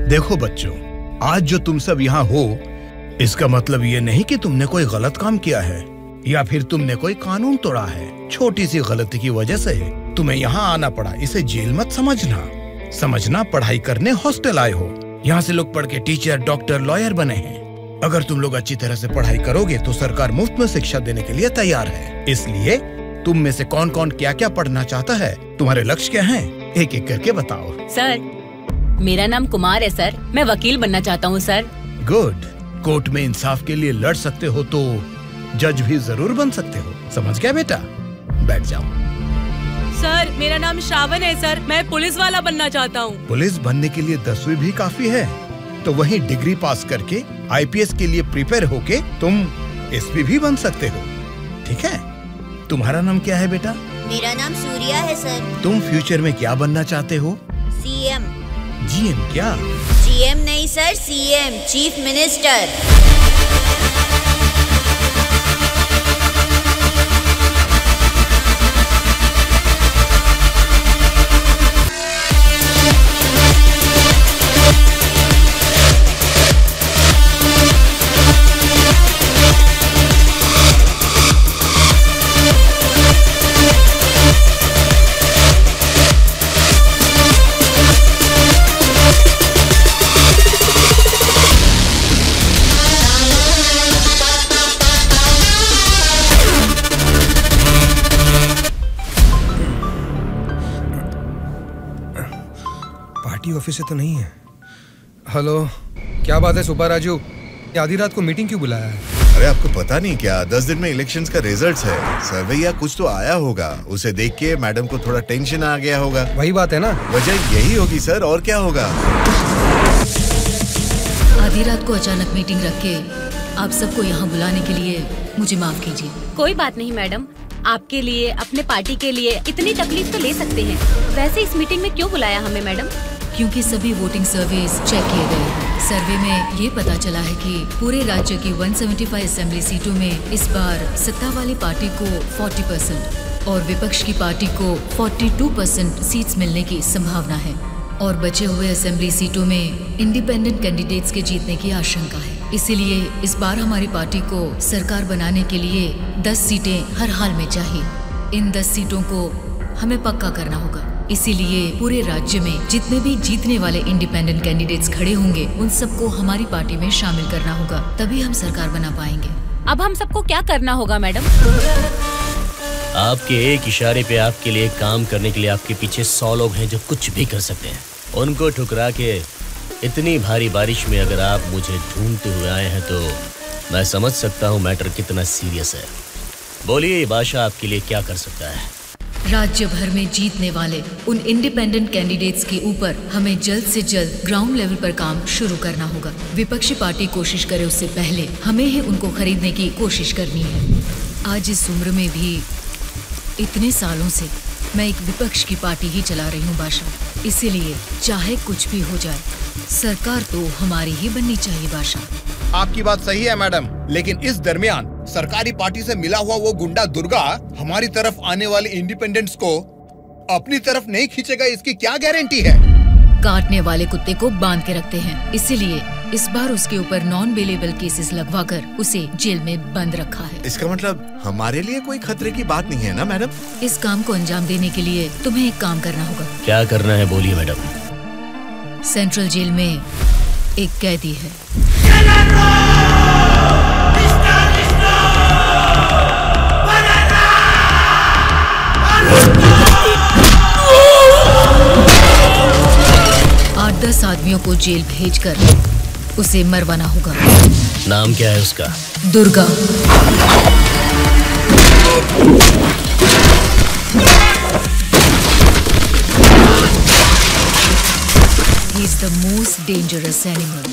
देखो बच्चों, आज जो तुम सब यहाँ हो, इसका मतलब ये नहीं कि तुमने कोई गलत काम किया है या फिर तुमने कोई कानून तोड़ा है। छोटी सी गलती की वजह से तुम्हें यहाँ आना पड़ा, इसे जेल मत समझना पढ़ाई करने हॉस्टल आए हो। यहाँ से लोग पढ़ के टीचर, डॉक्टर, लॉयर बने हैं। अगर तुम लोग अच्छी तरह से पढ़ाई करोगे तो सरकार मुफ्त में शिक्षा देने के लिए तैयार है। इसलिए तुम में से कौन कौन क्या क्या पढ़ना चाहता है, तुम्हारे लक्ष्य क्या हैं? एक एक करके बताओ। सर, मेरा नाम कुमार है सर, मैं वकील बनना चाहता हूँ सर। गुड। कोर्ट में इंसाफ के लिए लड़ सकते हो तो जज भी जरूर बन सकते हो। समझ गया बेटा? बैठ जाओ। सर, मेरा नाम श्रावण है सर, मैं पुलिस वाला बनना चाहता हूँ। पुलिस बनने के लिए 10वीं भी काफी है, तो वहीं डिग्री पास करके IPS के लिए प्रिपेयर होके तुम SP भी बन सकते हो। ठीक है? तुम्हारा नाम क्या है बेटा? मेरा नाम सूर्या है सर। तुम फ्यूचर में क्या बनना चाहते हो? CM। GM क्या? GM नहीं sir, CM, chief minister. Office से तो नहीं है। हेलो, क्या बात है सुब्बा राजू, आधी रात को मीटिंग क्यों बुलाया है? अरे आपको पता नहीं क्या, 10 दिन में इलेक्शंस का रिजल्ट्स है। सर्वे या कुछ तो आया होगा, उसे देख के मैडम को थोड़ा टेंशन आ गया होगा। वही बात है ना? वजह यही होगी सर, और क्या होगा। आधी रात को अचानक मीटिंग रख के आप सबको यहाँ बुलाने के लिए मुझे माफ कीजिए। कोई बात नहीं मैडम, आपके लिए, अपने पार्टी के लिए इतनी तकलीफ तो ले सकते हैं। वैसे इस मीटिंग में क्यों बुलाया हमें मैडम? क्योंकि सभी वोटिंग सर्वेस चेक किए गए हैं। सर्वे में ये पता चला है कि पूरे राज्य की 175 असेंबली सीटों में इस बार सत्ता वाली पार्टी को 40% और विपक्ष की पार्टी को 42% सीट्स मिलने की संभावना है और बचे हुए असेंबली सीटों में इंडिपेंडेंट कैंडिडेट्स के जीतने की आशंका है। इसीलिए इस बार हमारी पार्टी को सरकार बनाने के लिए 10 सीटें हर हाल में चाहिए। इन 10 सीटों को हमें पक्का करना होगा। इसीलिए पूरे राज्य में जितने भी जीतने वाले इंडिपेंडेंट कैंडिडेट्स खड़े होंगे उन सबको हमारी पार्टी में शामिल करना होगा, तभी हम सरकार बना पाएंगे। अब हम सबको क्या करना होगा मैडम? आपके एक इशारे पे आपके लिए काम करने के लिए आपके पीछे 100 लोग हैं जो कुछ भी कर सकते हैं। उनको ठुकरा के इतनी भारी बारिश में अगर आप मुझे ढूंढते हुए आए हैं तो मैं समझ सकता हूँ मैटर कितना सीरियस है। बोलिए, बादशाह आपके लिए क्या कर सकता है? राज्य भर में जीतने वाले उन इंडिपेंडेंट कैंडिडेट्स के ऊपर हमें जल्द से जल्द ग्राउंड लेवल पर काम शुरू करना होगा। विपक्षी पार्टी कोशिश करे उससे पहले हमें ही उनको खरीदने की कोशिश करनी है। आज इस उम्र में भी इतने सालों से मैं एक विपक्ष की पार्टी ही चला रही हूँ बादशाह। इसीलिए चाहे कुछ भी हो जाए, सरकार तो हमारी ही बननी चाहिए बादशाह। आपकी बात सही है मैडम, लेकिन इस दरमियान सरकारी पार्टी से मिला हुआ वो गुंडा दुर्गा हमारी तरफ आने वाले इंडिपेंडेंट्स को अपनी तरफ नहीं खींचेगा, इसकी क्या गारंटी है? काटने वाले कुत्ते को बांध के रखते हैं, इसीलिए इस बार उसके ऊपर नॉन बेलेबल केसेस लगवाकर उसे जेल में बंद रखा है। इसका मतलब हमारे लिए कोई खतरे की बात नहीं है ना मैडम? इस काम को अंजाम देने के लिए तुम्हें एक काम करना होगा। क्या करना है बोलिए मैडम। सेंट्रल जेल में एक कैदी है। आठ 10 आदमियों को जेल भेजकर उसे मरवाना होगा। नाम क्या है उसका? Durga. He is the most dangerous animal.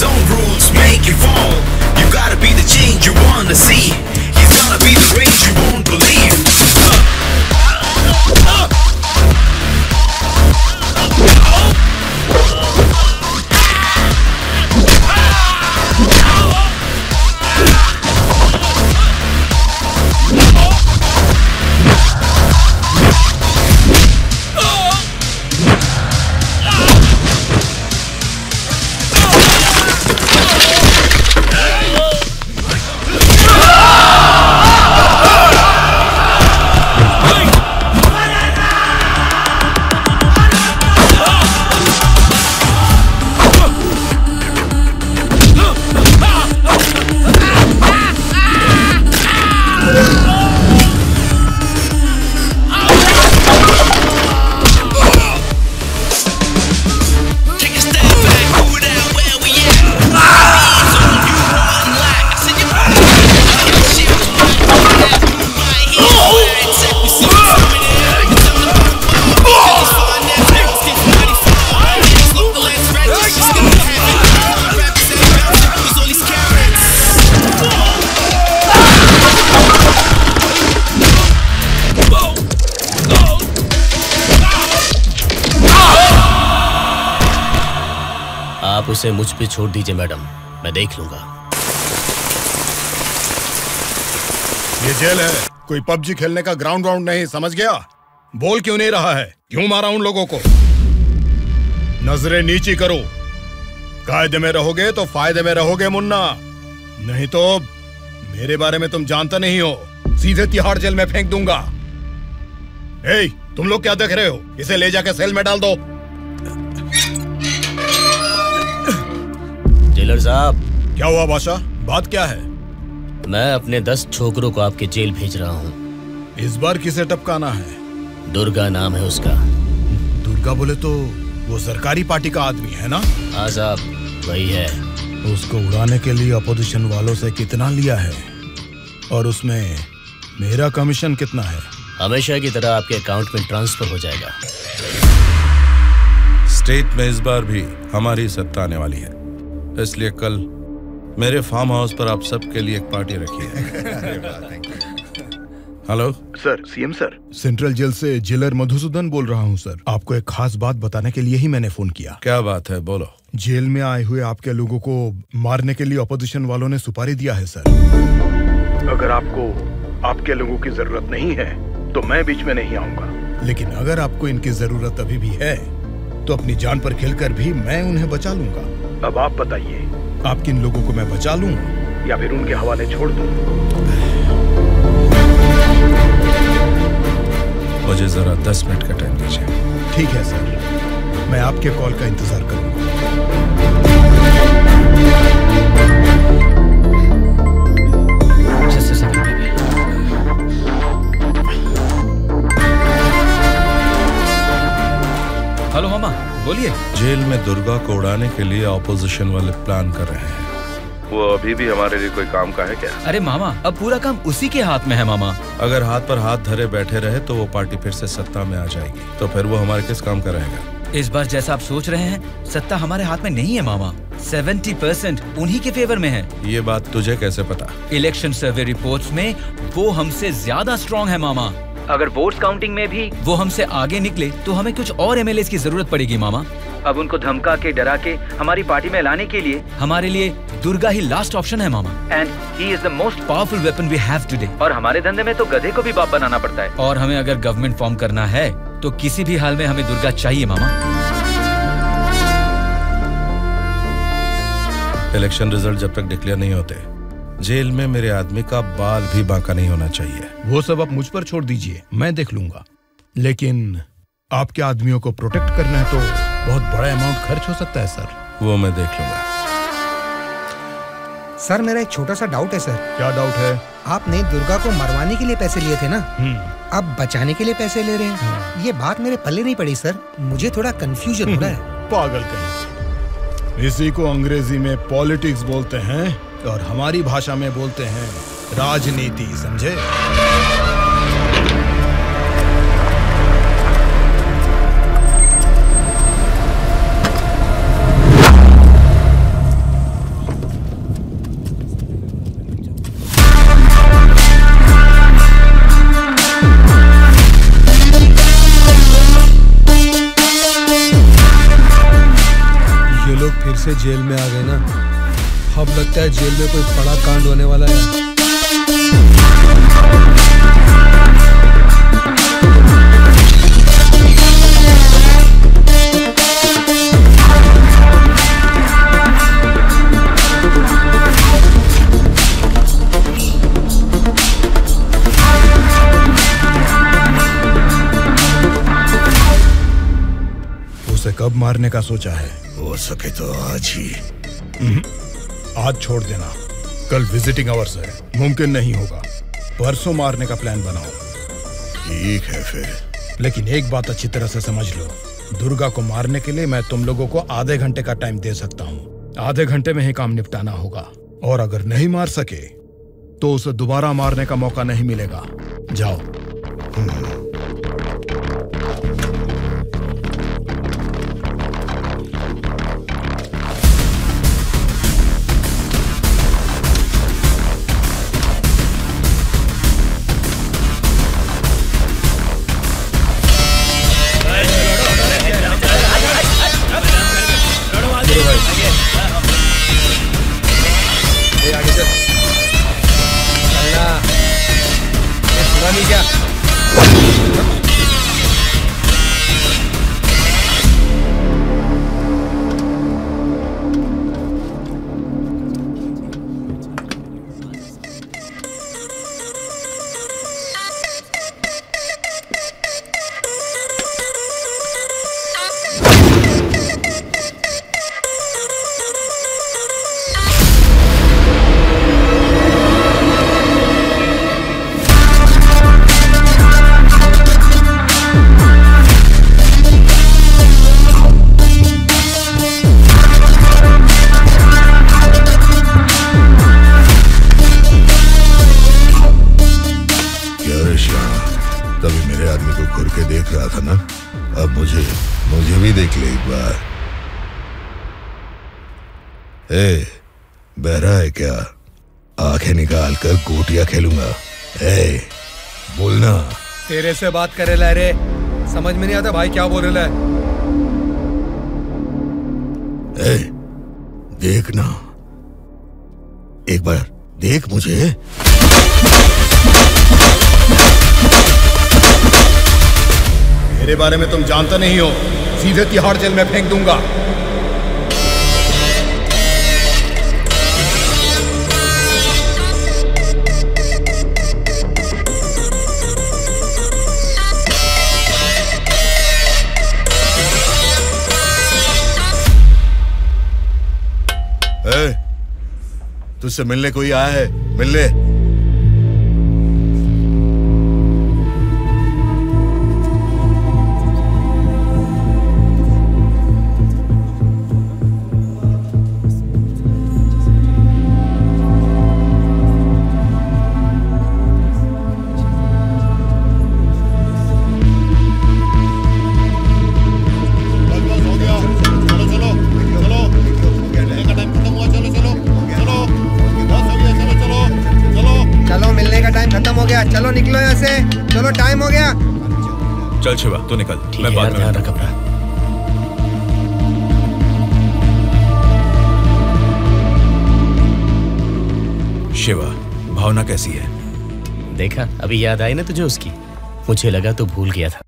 his own rules make you fall. You gotta be the change you wanna see. He's gonna be the range you won't believe. आप उसे मुझ पे छोड़ दीजिए मैडम, मैं देख लूंगा। ये जेल है, कोई पबजी खेलने का ग्राउंड नहीं, समझ गया? बोल क्यों नहीं रहा है? क्यों मारा उन लोगों को? नजरें नीची करो। कायदे में रहोगे तो फायदे में रहोगे मुन्ना, नहीं तो मेरे बारे में तुम जानते नहीं हो, सीधे तिहाड़ जेल में फेंक दूंगा। ए, तुम लोग क्या देख रहे हो? इसे ले जाकर सेल में डाल दो। जेलर साहब। क्या हुआ बादशाह, बात क्या है? मैं अपने 10 छोकरों को आपके जेल भेज रहा हूँ। इस बार किसे टपकाना है? दुर्गा नाम है उसका। दुर्गा बोले तो वो सरकारी पार्टी का आदमी है ना? हाँ साहब, वही है। उसको उड़ाने के लिए अपोजिशन वालों से कितना लिया है और उसमें मेरा कमीशन कितना है? हमेशा की तरह आपके अकाउंट में ट्रांसफर हो जाएगा। स्टेट में इस बार भी हमारी सत्ता आने वाली है, इसलिए कल मेरे फार्म हाउस पर आप सबके लिए एक पार्टी रखी है। Hello sir, CM sir. Central jail से जेलर मधुसूदन बोल रहा हूँ सर। आपको एक खास बात बताने के लिए ही मैंने फोन किया। क्या बात है, बोलो। जेल में आए हुए आपके लोगों को मारने के लिए अपोजिशन वालों ने सुपारी दिया है सर। अगर आपको आपके लोगों की जरूरत नहीं है तो मैं बीच में नहीं आऊंगा, लेकिन अगर आपको इनकी जरूरत अभी भी है तो अपनी जान पर खेलकर भी मैं उन्हें बचा लूंगा। अब आप बताइए, आप किन लोगों को मैं बचा लूं या फिर उनके हवाले छोड़ दूं? मुझे जरा 10 मिनट का टाइम दीजिए। ठीक है सर, मैं आपके कॉल का इंतजार करूंगा। हेलो मामा, बोलिए। जेल में दुर्गा को उड़ाने के लिए ऑपोजिशन वाले प्लान कर रहे हैं। वो अभी भी हमारे लिए कोई काम का है क्या? अरे मामा, अब पूरा काम उसी के हाथ में है मामा। अगर हाथ पर हाथ धरे बैठे रहे तो वो पार्टी फिर से सत्ता में आ जाएगी, तो फिर वो हमारे किस काम का रहेगा? इस बार जैसा आप सोच रहे हैं, सत्ता हमारे हाथ में नहीं है मामा। 70% उन्हीं के फेवर में है। ये बात तुझे कैसे पता? इलेक्शन सर्वे रिपोर्ट्स में वो हमसे ज्यादा स्ट्रॉन्ग है मामा। अगर वोट्स काउंटिंग में भी वो हमसे आगे निकले तो हमें कुछ और एमएलएस की जरूरत पड़ेगी मामा। अब उनको धमका के डरा के हमारी पार्टी में लाने के लिए हमारे लिए दुर्गा ही लास्ट ऑप्शन है मामा। And he is the most powerful weapon we have today. और हमारे धंधे में तो गधे को भी बाप बनाना पड़ता है। और हमें अगर गवर्नमेंट फॉर्म करना है तो किसी भी हाल में हमें दुर्गा चाहिए मामा। इलेक्शन रिजल्ट जब तक डिक्लेयर नहीं होते, जेल में मेरे आदमी का बाल भी बांका नहीं होना चाहिए। वो सब आप मुझ पर छोड़ दीजिए, मैं देख लूंगा। लेकिन आपके आदमियों को प्रोटेक्ट करना है तो बहुत बड़ा अमाउंट खर्च हो सकता है सर। वो मैं देख लूंगा। सर, मेरा एक छोटा सा डाउट है सर। क्या डाउट है? आपने दुर्गा को मरवाने के लिए पैसे लिए थे ना, अब बचाने के लिए पैसे ले रहे हैं। ये बात मेरे पल्ले नहीं पड़ी सर, मुझे थोड़ा कंफ्यूजन हो रहा है। पागल कहीं। इसी को अंग्रेजी में पॉलिटिक्स बोलते हैं और हमारी भाषा में बोलते हैं राजनीति, समझे? फिर से जेल में आ गए ना। अब लगता है जेल में कोई बड़ा कांड होने वाला है। उसे कब मारने का सोचा है? हो सके तो आज ही। आज छोड़ देना, कल विजिटिंग आवर्स है, मुमकिन नहीं होगा। परसों मारने का प्लान बनाओ। ठीक है फिर। लेकिन एक बात अच्छी तरह से समझ लो, दुर्गा को मारने के लिए मैं तुम लोगों को आधे घंटे का टाइम दे सकता हूँ। आधे घंटे में ही काम निपटाना होगा, और अगर नहीं मार सके तो उसे दोबारा मारने का मौका नहीं मिलेगा। जाओ। बहरा है क्या? आंखें निकाल कर गोटियां खेलूंगा। बोलना। तेरे से बात करे ला रे, समझ में नहीं आता भाई क्या बोल रहा है। देखना, एक बार देख मुझे। मेरे बारे में तुम जानते नहीं हो, सीधे तिहाड़ जेल में फेंक दूंगा। तुझसे मिलने कोई आया है? मिलने। चलो निकलो यहाँ से, चलो टाइम हो गया। चल शिवा तू निकल, मैं बाद में ध्यान रख अपना। शिवा, भावना कैसी है? देखा, अभी याद आई ना तुझे उसकी? मुझे लगा तो भूल गया था।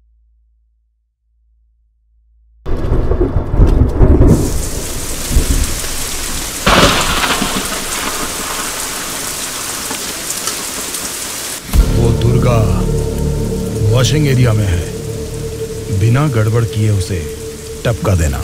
दुर्गा वॉशिंग एरिया में है, बिना गड़बड़ किए उसे टपका देना।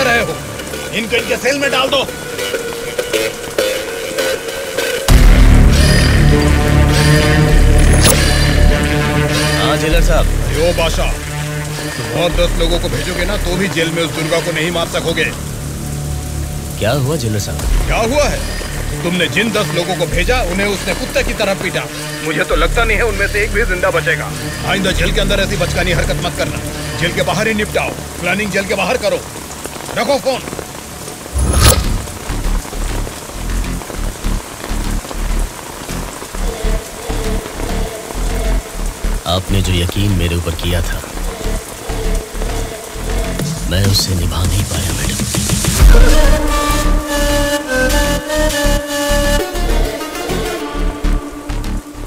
कर रहे हो? इनको इनके सेल में डाल दो। हाँ जेलर साहब। यो बादशाह, तुम और 10 लोगों को भेजोगे ना तो भी जेल में उस दुर्गा को नहीं मार सकोगे। क्या हुआ जेलर साहब? क्या हुआ है? तुमने जिन 10 लोगों को भेजा उन्हें उसने कुत्ते की तरह पीटा। मुझे तो लगता नहीं है उनमें से एक भी जिंदा बचेगा। आइंदा जेल के अंदर ऐसी बचकानी हरकत मत करना। जेल के बाहर ही निपटाओ। प्लानिंग जेल के बाहर करो। रखो फोन। आपने जो यकीन मेरे ऊपर किया था, मैं उससे निभा नहीं पाया मैडम।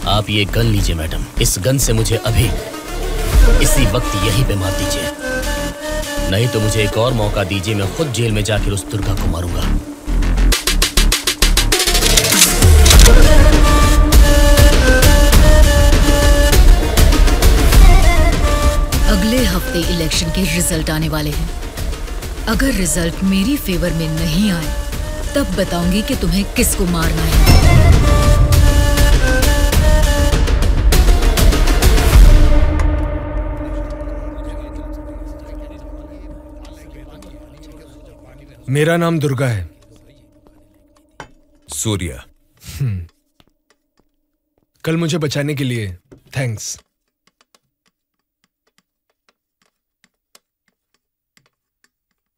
आप ये गन लीजिए मैडम। इस गन से मुझे अभी इसी वक्त यहीं पे मार दीजिए, नहीं तो मुझे एक और मौका दीजिए। मैं खुद जेल में जाकर उस दुर्गा को मारूंगा। अगले हफ्ते इलेक्शन के रिजल्ट आने वाले हैं। अगर रिजल्ट मेरी फेवर में नहीं आए तब बताऊंगी कि तुम्हें किसको मारना है। मेरा नाम दुर्गा है। सूर्या। कल मुझे बचाने के लिए थैंक्स।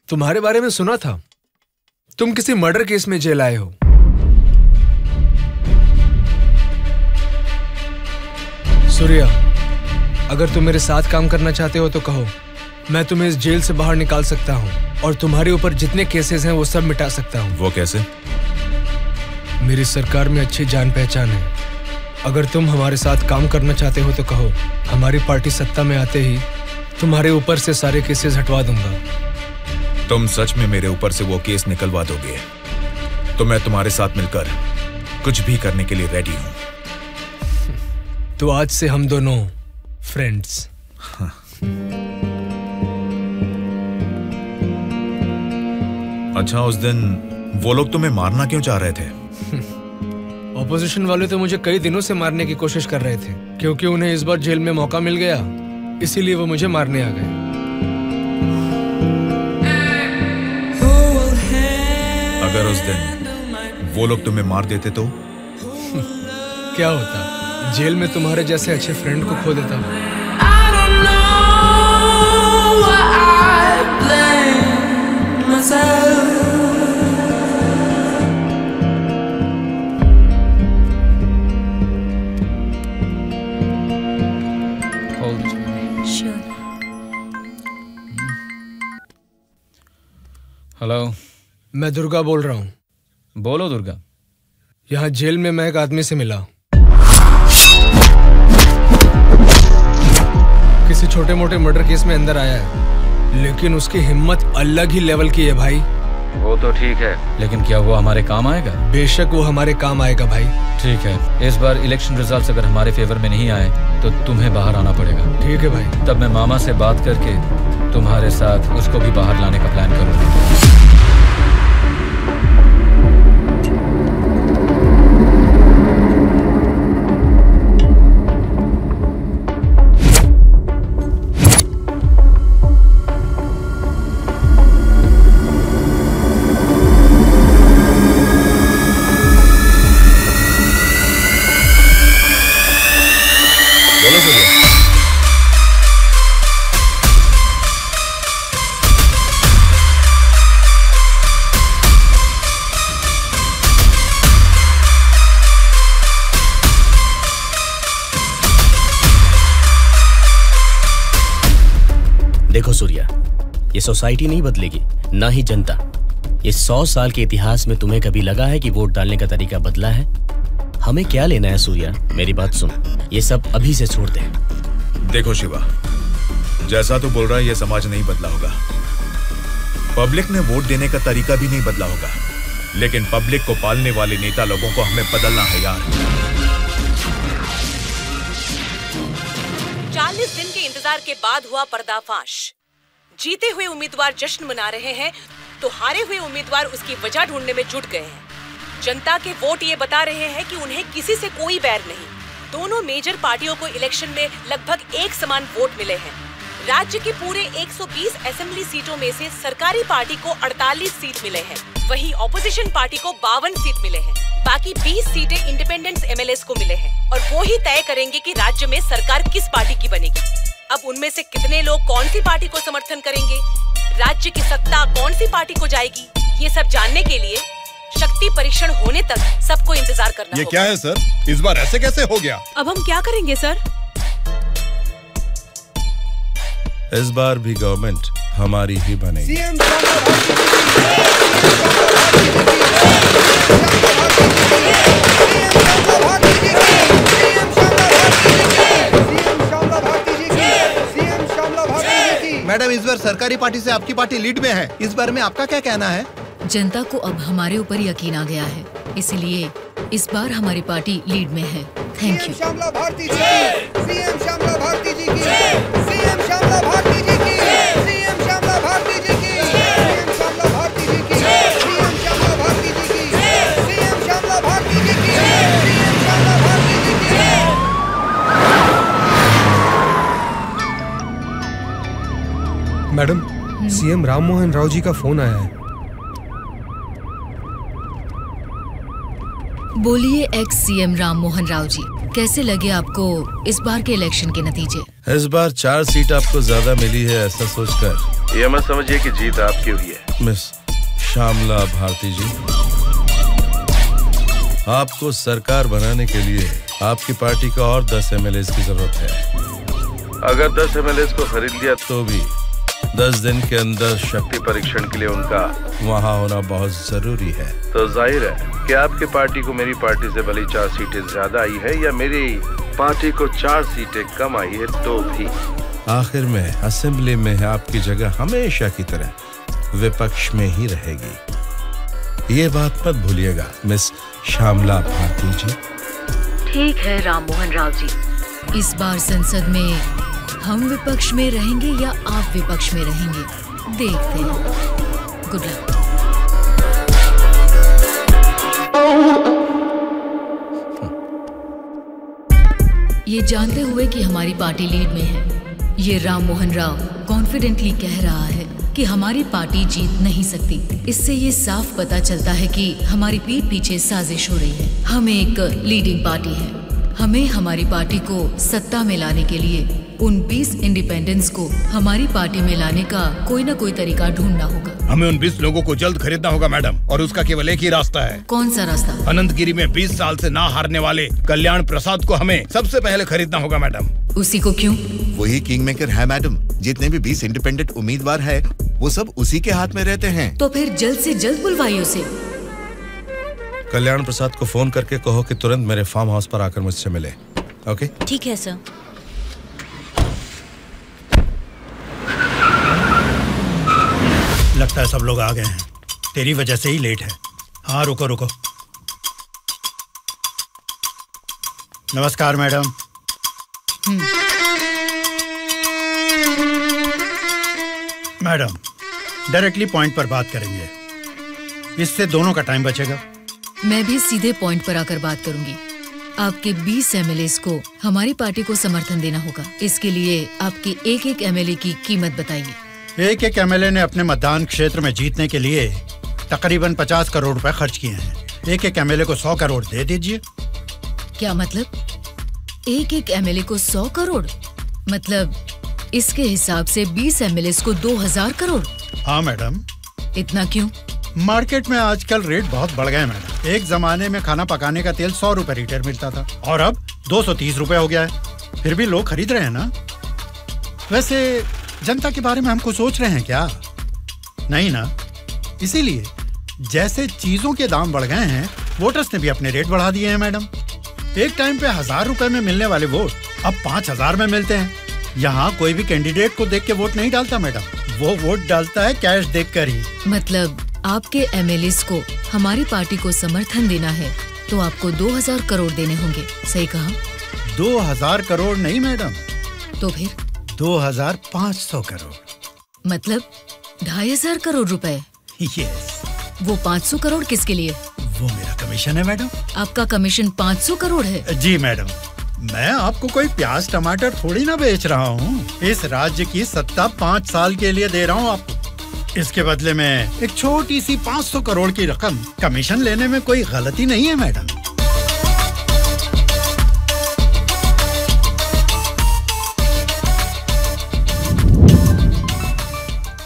तुम्हारे बारे में सुना था, तुम किसी मर्डर केस में जेल आए हो। सूर्या, अगर तुम मेरे साथ काम करना चाहते हो तो कहो, मैं तुम्हें इस जेल से बाहर निकाल सकता हूँ और तुम्हारे ऊपर जितने केसेस हैं वो सब मिटा सकता हूँ। वो कैसे? मेरी सरकार में अच्छी जान पहचान है। अगर तुम हमारे साथ काम करना चाहते हो तो कहो, हमारी पार्टी सत्ता में आते ही तुम्हारे ऊपर से सारे केसेस हटवा दूंगा। तुम सच में मेरे ऊपर से वो केस निकलवा दोगे तो मैं तुम्हारे साथ मिलकर कुछ भी करने के लिए रेडी हूं। तो आज से हम दोनों फ्रेंड्स। अच्छा, उस दिन वो लोग तुम्हें मारना क्यों चाह रहे थे? ऑपोजिशन वाले तो मुझे कई दिनों से मारने की कोशिश कर रहे थे, क्योंकि उन्हें इस बार जेल में मौका मिल गया, इसीलिए वो मुझे मारने आ गए। अगर उस दिन वो लोग तुम्हें मार देते तो? क्या होता? जेल में तुम्हारे जैसे अच्छे फ्रेंड को खो देता। हेलो, मैं दुर्गा बोल रहा हूँ। बोलो दुर्गा। यहाँ जेल में मैं एक आदमी से मिला। किसी छोटे मोटे मर्डर केस में अंदर आया है, लेकिन उसकी हिम्मत अलग ही लेवल की है भाई। वो तो ठीक है, लेकिन क्या वो हमारे काम आएगा? बेशक वो हमारे काम आएगा भाई। ठीक है, इस बार इलेक्शन रिजल्ट्स अगर हमारे फेवर में नहीं आए तो तुम्हें बाहर आना पड़ेगा। ठीक है भाई। तब मैं मामा से बात करके तुम्हारे साथ उसको भी बाहर लाने का प्लान करूंगा। देखो सूर्या, ये सोसाइटी नहीं बदलेगी, ना ही जनता। ये 100 साल के इतिहास में तुम्हें कभी लगा है कि वोट डालने का तरीका बदला है? हमें क्या लेना है सूर्या, मेरी बात सुन, ये सब अभी से छोड़ दे। देखो शिवा, जैसा तू बोल रहा है ये समाज नहीं बदला होगा, पब्लिक ने वोट देने का तरीका भी नहीं बदला होगा, लेकिन पब्लिक को पालने वाले नेता लोगों को हमें बदलना है यार। 40 दिन के इंतजार के बाद हुआ पर्दाफाश। जीते हुए उम्मीदवार जश्न मना रहे हैं तो हारे हुए उम्मीदवार उसकी वजह ढूंढने में जुट गए हैं। जनता के वोट ये बता रहे हैं कि उन्हें किसी से कोई बैर नहीं। दोनों मेजर पार्टियों को इलेक्शन में लगभग एक समान वोट मिले हैं। राज्य की पूरे 120 असेंबली सीटों में से सरकारी पार्टी को 48 सीट मिले हैं, वहीं ऑपोजिशन पार्टी को 52 सीट मिले हैं। बाकी 20 सीटें इंडिपेंडेंट एमएलएस को मिले हैं और वो ही तय करेंगे कि राज्य में सरकार किस पार्टी की बनेगी। अब उनमें से कितने लोग कौन सी पार्टी को समर्थन करेंगे, राज्य की सत्ता कौन सी पार्टी को जाएगी, ये सब जानने के लिए शक्ति परीक्षण होने तक सबको इंतजार करना होगा। ये क्या है सर, इस बार ऐसे कैसे हो गया? अब हम क्या करेंगे सर? इस बार भी गवर्नमेंट हमारी ही बनेगी। मैडम, इस बार सरकारी पार्टी से आपकी पार्टी लीड में है। इस बार में आपका क्या कहना है? जनता को अब हमारे ऊपर यकीन आ गया है, इसलिए इस बार हमारी पार्टी लीड में है। Thank you. श्यामला भारती जी की, सीएम श्यामला भारती जी की, सीएम श्यामला भारती जी की, सीएम श्यामला भारती जी की, सीएम श्यामला भारती जी की, सीएम श्यामला भारती जी की, सीएम श्यामला भारती जी की, सीएम श्यामला भारती जी की। मैडम, सीएम राम मोहन राव जी का फोन आया है। बोलिए एक्स सीएम राम मोहन राव जी, कैसे लगे आपको इस बार के इलेक्शन के नतीजे? इस बार 4 सीट आपको ज्यादा मिली है, ऐसा सोचकर ये मत समझिए कि जीत आपकी हुई है। मिस श्यामला भारती जी, आपको सरकार बनाने के लिए आपकी पार्टी का और 10 एमएलएस की जरूरत है। अगर 10 एमएलएस को खरीद लिया तो भी 10 दिन के अंदर शक्ति परीक्षण के लिए उनका वहाँ होना बहुत जरूरी है। तो जाहिर है कि आपकी पार्टी को मेरी पार्टी से भले 4 सीटें ज्यादा आई है या मेरी पार्टी को 4 सीटें कम आई है, तो भी आखिर में असेंबली में आपकी जगह हमेशा की तरह विपक्ष में ही रहेगी। ये बात मत भूलिएगा मिस श्यामला भारती जी। ठीक है राम मोहन राव जी, इस बार संसद में हम विपक्ष में रहेंगे या आप विपक्ष में रहेंगे, देखते हैं। Good luck. ये जानते हुए कि हमारी पार्टी लीड में है, ये राम मोहन राव कॉन्फिडेंटली कह रहा है कि हमारी पार्टी जीत नहीं सकती। इससे ये साफ पता चलता है कि हमारी पीठ पीछे साजिश हो रही है। हम एक लीडिंग पार्टी है, हमें हमारी पार्टी को सत्ता में लाने के लिए उन 20 इंडिपेंडेंस को हमारी पार्टी में लाने का कोई न कोई तरीका ढूंढना होगा। हमें उन 20 लोगों को जल्द खरीदना होगा मैडम, और उसका केवल एक ही रास्ता है। कौन सा रास्ता? अनंतगिरी में 20 साल से ना हारने वाले कल्याण प्रसाद को हमें सबसे पहले खरीदना होगा मैडम। उसी को क्यों? वही किंग मेकर है मैडम। जितने भी 20 इंडिपेंडेंट उम्मीदवार है वो सब उसी के हाथ में रहते हैं। तो फिर जल्द से जल्द बुलवाइए उसे। कल्याण प्रसाद को फोन करके कहो कि तुरंत मेरे फार्म हाउस पर आकर मुझसे मिले। ओके? ठीक है सर। लगता है सब लोग आ गए हैं, तेरी वजह से ही लेट है। हाँ रुको रुको। नमस्कार मैडम। मैडम, डायरेक्टली पॉइंट पर बात करेंगे, इससे दोनों का टाइम बचेगा। मैं भी सीधे पॉइंट पर आकर बात करूंगी। आपके 20 एमएलएस को हमारी पार्टी को समर्थन देना होगा। इसके लिए आपके एक एमएलए की कीमत बताइए। एक एमएलए ने अपने मतदान क्षेत्र में जीतने के लिए तकरीबन 50 करोड़ रुपए खर्च किए हैं। एक एमएलए को 100 करोड़ दे दीजिए। क्या मतलब? एक एमएलए को 100 करोड़? मतलब इसके हिसाब से 20 एमएलएस को 2000 करोड़? हाँ मैडम। इतना क्यों? मार्केट में आजकल रेट बहुत बढ़ गए मैडम। एक जमाने में खाना पकाने का तेल 100 रुपए लीटर मिलता था और अब 230 रुपए हो गया है। फिर भी लोग खरीद रहे हैं ना। वैसे जनता के बारे में हम कुछ सोच रहे हैं क्या? नहीं ना। इसीलिए जैसे चीजों के दाम बढ़ गए हैं, वोटर्स ने भी अपने रेट बढ़ा दिए हैं मैडम। एक टाइम पे 1000 रुपए में मिलने वाले वोट अब 5000 में मिलते हैं। यहाँ कोई भी कैंडिडेट को देख के वोट नहीं डालता मैडम, वो वोट डालता है कैश देखकर ही। मतलब आपके एमएलएस को हमारी पार्टी को समर्थन देना है तो आपको 2000 करोड़ देने होंगे, सही कहा? 2000 करोड़ नहीं मैडम। तो फिर? 2500 करोड़। मतलब 2500 करोड़ रुपए। यस। वो 500 करोड़ किसके लिए? वो मेरा कमीशन है मैडम। आपका कमीशन 500 करोड़ है? जी मैडम, मैं आपको कोई प्याज टमाटर थोड़ी ना बेच रहा हूँ। इस राज्य की सत्ता 5 साल के लिए दे रहा हूँ आपको। इसके बदले में एक छोटी सी 500 करोड़ की रकम कमीशन लेने में कोई गलती नहीं है मैडम।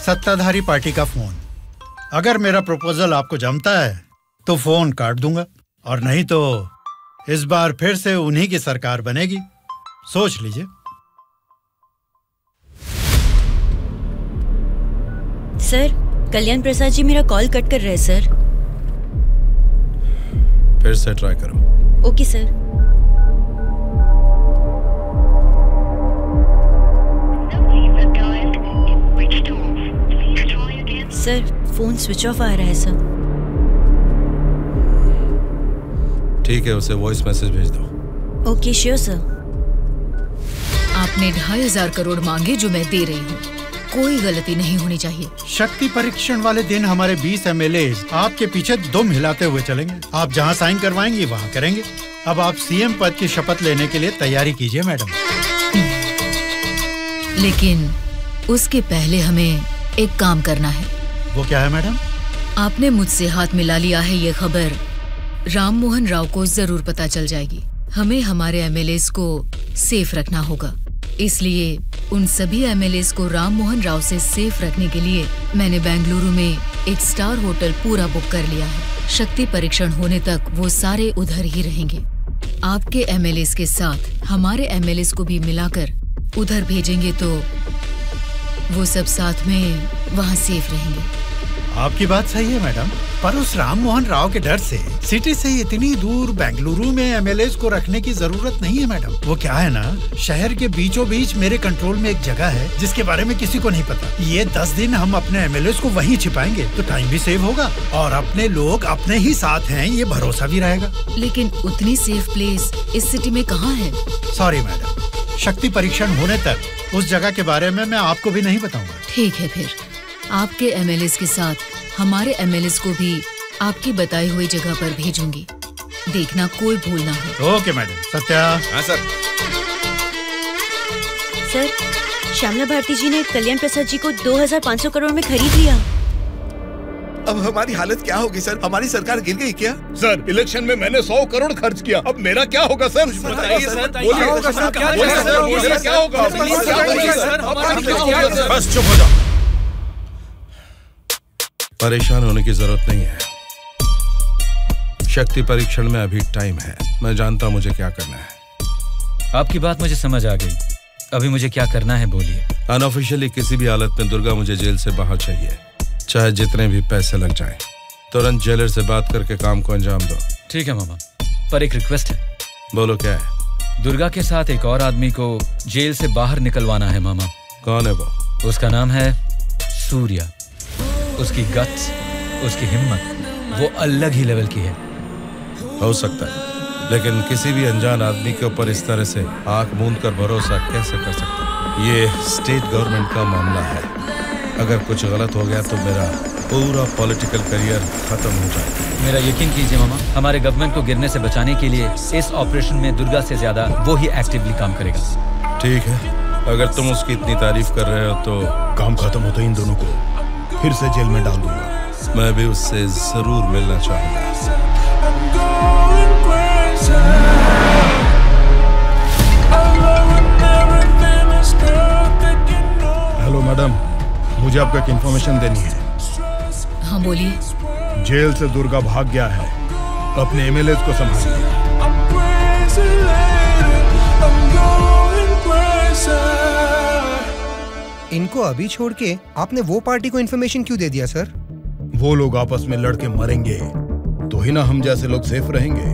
सत्ताधारी पार्टी का फोन। अगर मेरा प्रपोजल आपको जमता है तो फोन काट दूंगा, और नहीं तो इस बार फिर से उन्हीं की सरकार बनेगी। सोच लीजिए। सर, कल्याण प्रसाद जी मेरा कॉल कट कर रहे हैं सर। फिर से ट्राई करो। Okay sir. Sir, phone switch off आ रहा है सर। ठीक है, उसे वॉइस मैसेज भेज दो। Okay sure sir. आपने 2500 करोड़ मांगे जो मैं दे रही हूँ। कोई गलती नहीं होनी चाहिए। शक्ति परीक्षण वाले दिन हमारे 20 MLA आपके पीछे दुम हिलाते हुए चलेंगे। आप जहाँ साइन करवाएंगी वहाँ करेंगे। अब आप सीएम पद की शपथ लेने के लिए तैयारी कीजिए मैडम। लेकिन उसके पहले हमें एक काम करना है। वो क्या है मैडम? आपने मुझसे हाथ मिला लिया है, ये खबर राम मोहन राव को जरूर पता चल जाएगी। हमें हमारे MLAs को सेफ रखना होगा। इसलिए उन सभी MLAs को राम मोहन राव से सेफ रखने के लिए मैंने बेंगलुरु में एक स्टार होटल पूरा बुक कर लिया है। शक्ति परीक्षण होने तक वो सारे उधर ही रहेंगे। आपके MLAs के साथ हमारे MLAs को भी मिलाकर उधर भेजेंगे तो वो सब साथ में वहाँ सेफ रहेंगे। आपकी बात सही है मैडम, पर उस राम मोहन राव के डर से सिटी से इतनी दूर बेंगलुरु में MLAs को रखने की जरूरत नहीं है मैडम। वो क्या है ना, शहर के बीचों बीच मेरे कंट्रोल में एक जगह है जिसके बारे में किसी को नहीं पता। ये 10 दिन हम अपने MLAs को वहीं छिपाएंगे तो टाइम भी सेव होगा और अपने लोग अपने ही साथ हैं ये भरोसा भी रहेगा। लेकिन उतनी सेफ प्लेस इस सिटी में कहाँ है? सॉरी मैडम, शक्ति परीक्षण होने तक उस जगह के बारे में मैं आपको भी नहीं बताऊंगा। ठीक है, फिर आपके MLAs के साथ हमारे MLAs को भी आपकी बताई हुई जगह पर भेजूंगी। देखना कोई भूल ना हो। Okay madam. सत्या। हाँ सर। सर, श्यामला भारती जी ने कल्याण प्रसाद जी को 2500 करोड़ में खरीद लिया। अब हमारी हालत क्या होगी सर? हमारी सरकार गिर गई क्या? सर, इलेक्शन में मैंने 100 करोड़ खर्च किया, अब मेरा क्या होगा सर? बताइए सर। क्या होगा? बस चुप हो जाओ। परेशान होने की जरूरत नहीं है। शक्ति परीक्षण में अभी टाइम है। मैं जानता हूं मुझे क्या करना है। आपकी बात मुझे समझ आ गई। अभी मुझे क्या करना है बोलिए। अनऑफिशियली किसी भी हालत में दुर्गा मुझे जेल से बाहर चाहिए, चाहे जितने भी पैसे लग जाएं। तुरंत जेलर से बात करके काम को अंजाम दो। ठीक है मामा, पर एक रिक्वेस्ट है। बोलो क्या है? दुर्गा के साथ एक और आदमी को जेल से बाहर निकलवाना है मामा। कौन है वो? उसका नाम है सूर्या। उसकी गट्स, उसकी हिम्मत, वो अलग ही लेवल की है। हो सकता है, लेकिन किसी भी अनजान आदमी के ऊपर इस तरह से आंख मूंद कर भरोसा कैसे कर सकता है? ये स्टेट गवर्नमेंट का मामला है। अगर कुछ गलत हो गया तो मेरा पूरा पॉलिटिकल करियर खत्म हो जाएगा। मेरा यकीन कीजिए मामा, हमारे गवर्नमेंट को गिरने से बचाने के लिए इस ऑपरेशन में दुर्गा से ज्यादा वो ही एक्टिवली काम करेगा। ठीक है, अगर तुम उसकी इतनी तारीफ कर रहे हो तो काम खत्म हो तो इन दोनों को फिर से जेल में डाल दूंगा। मैं भी उससे जरूर मिलना चाहूंगा। हेलो मैडम, मुझे आपको एक इन्फॉर्मेशन देनी है। हाँ बोलिए। जेल से दुर्गा भाग गया है। अपने MLAs को संभालिए। इनको अभी छोड़ के आपने वो पार्टी को इन्फॉर्मेशन क्यों दे दिया सर? वो लोग आपस में लड़के मरेंगे तो ही ना हम जैसे लोग सेफ रहेंगे।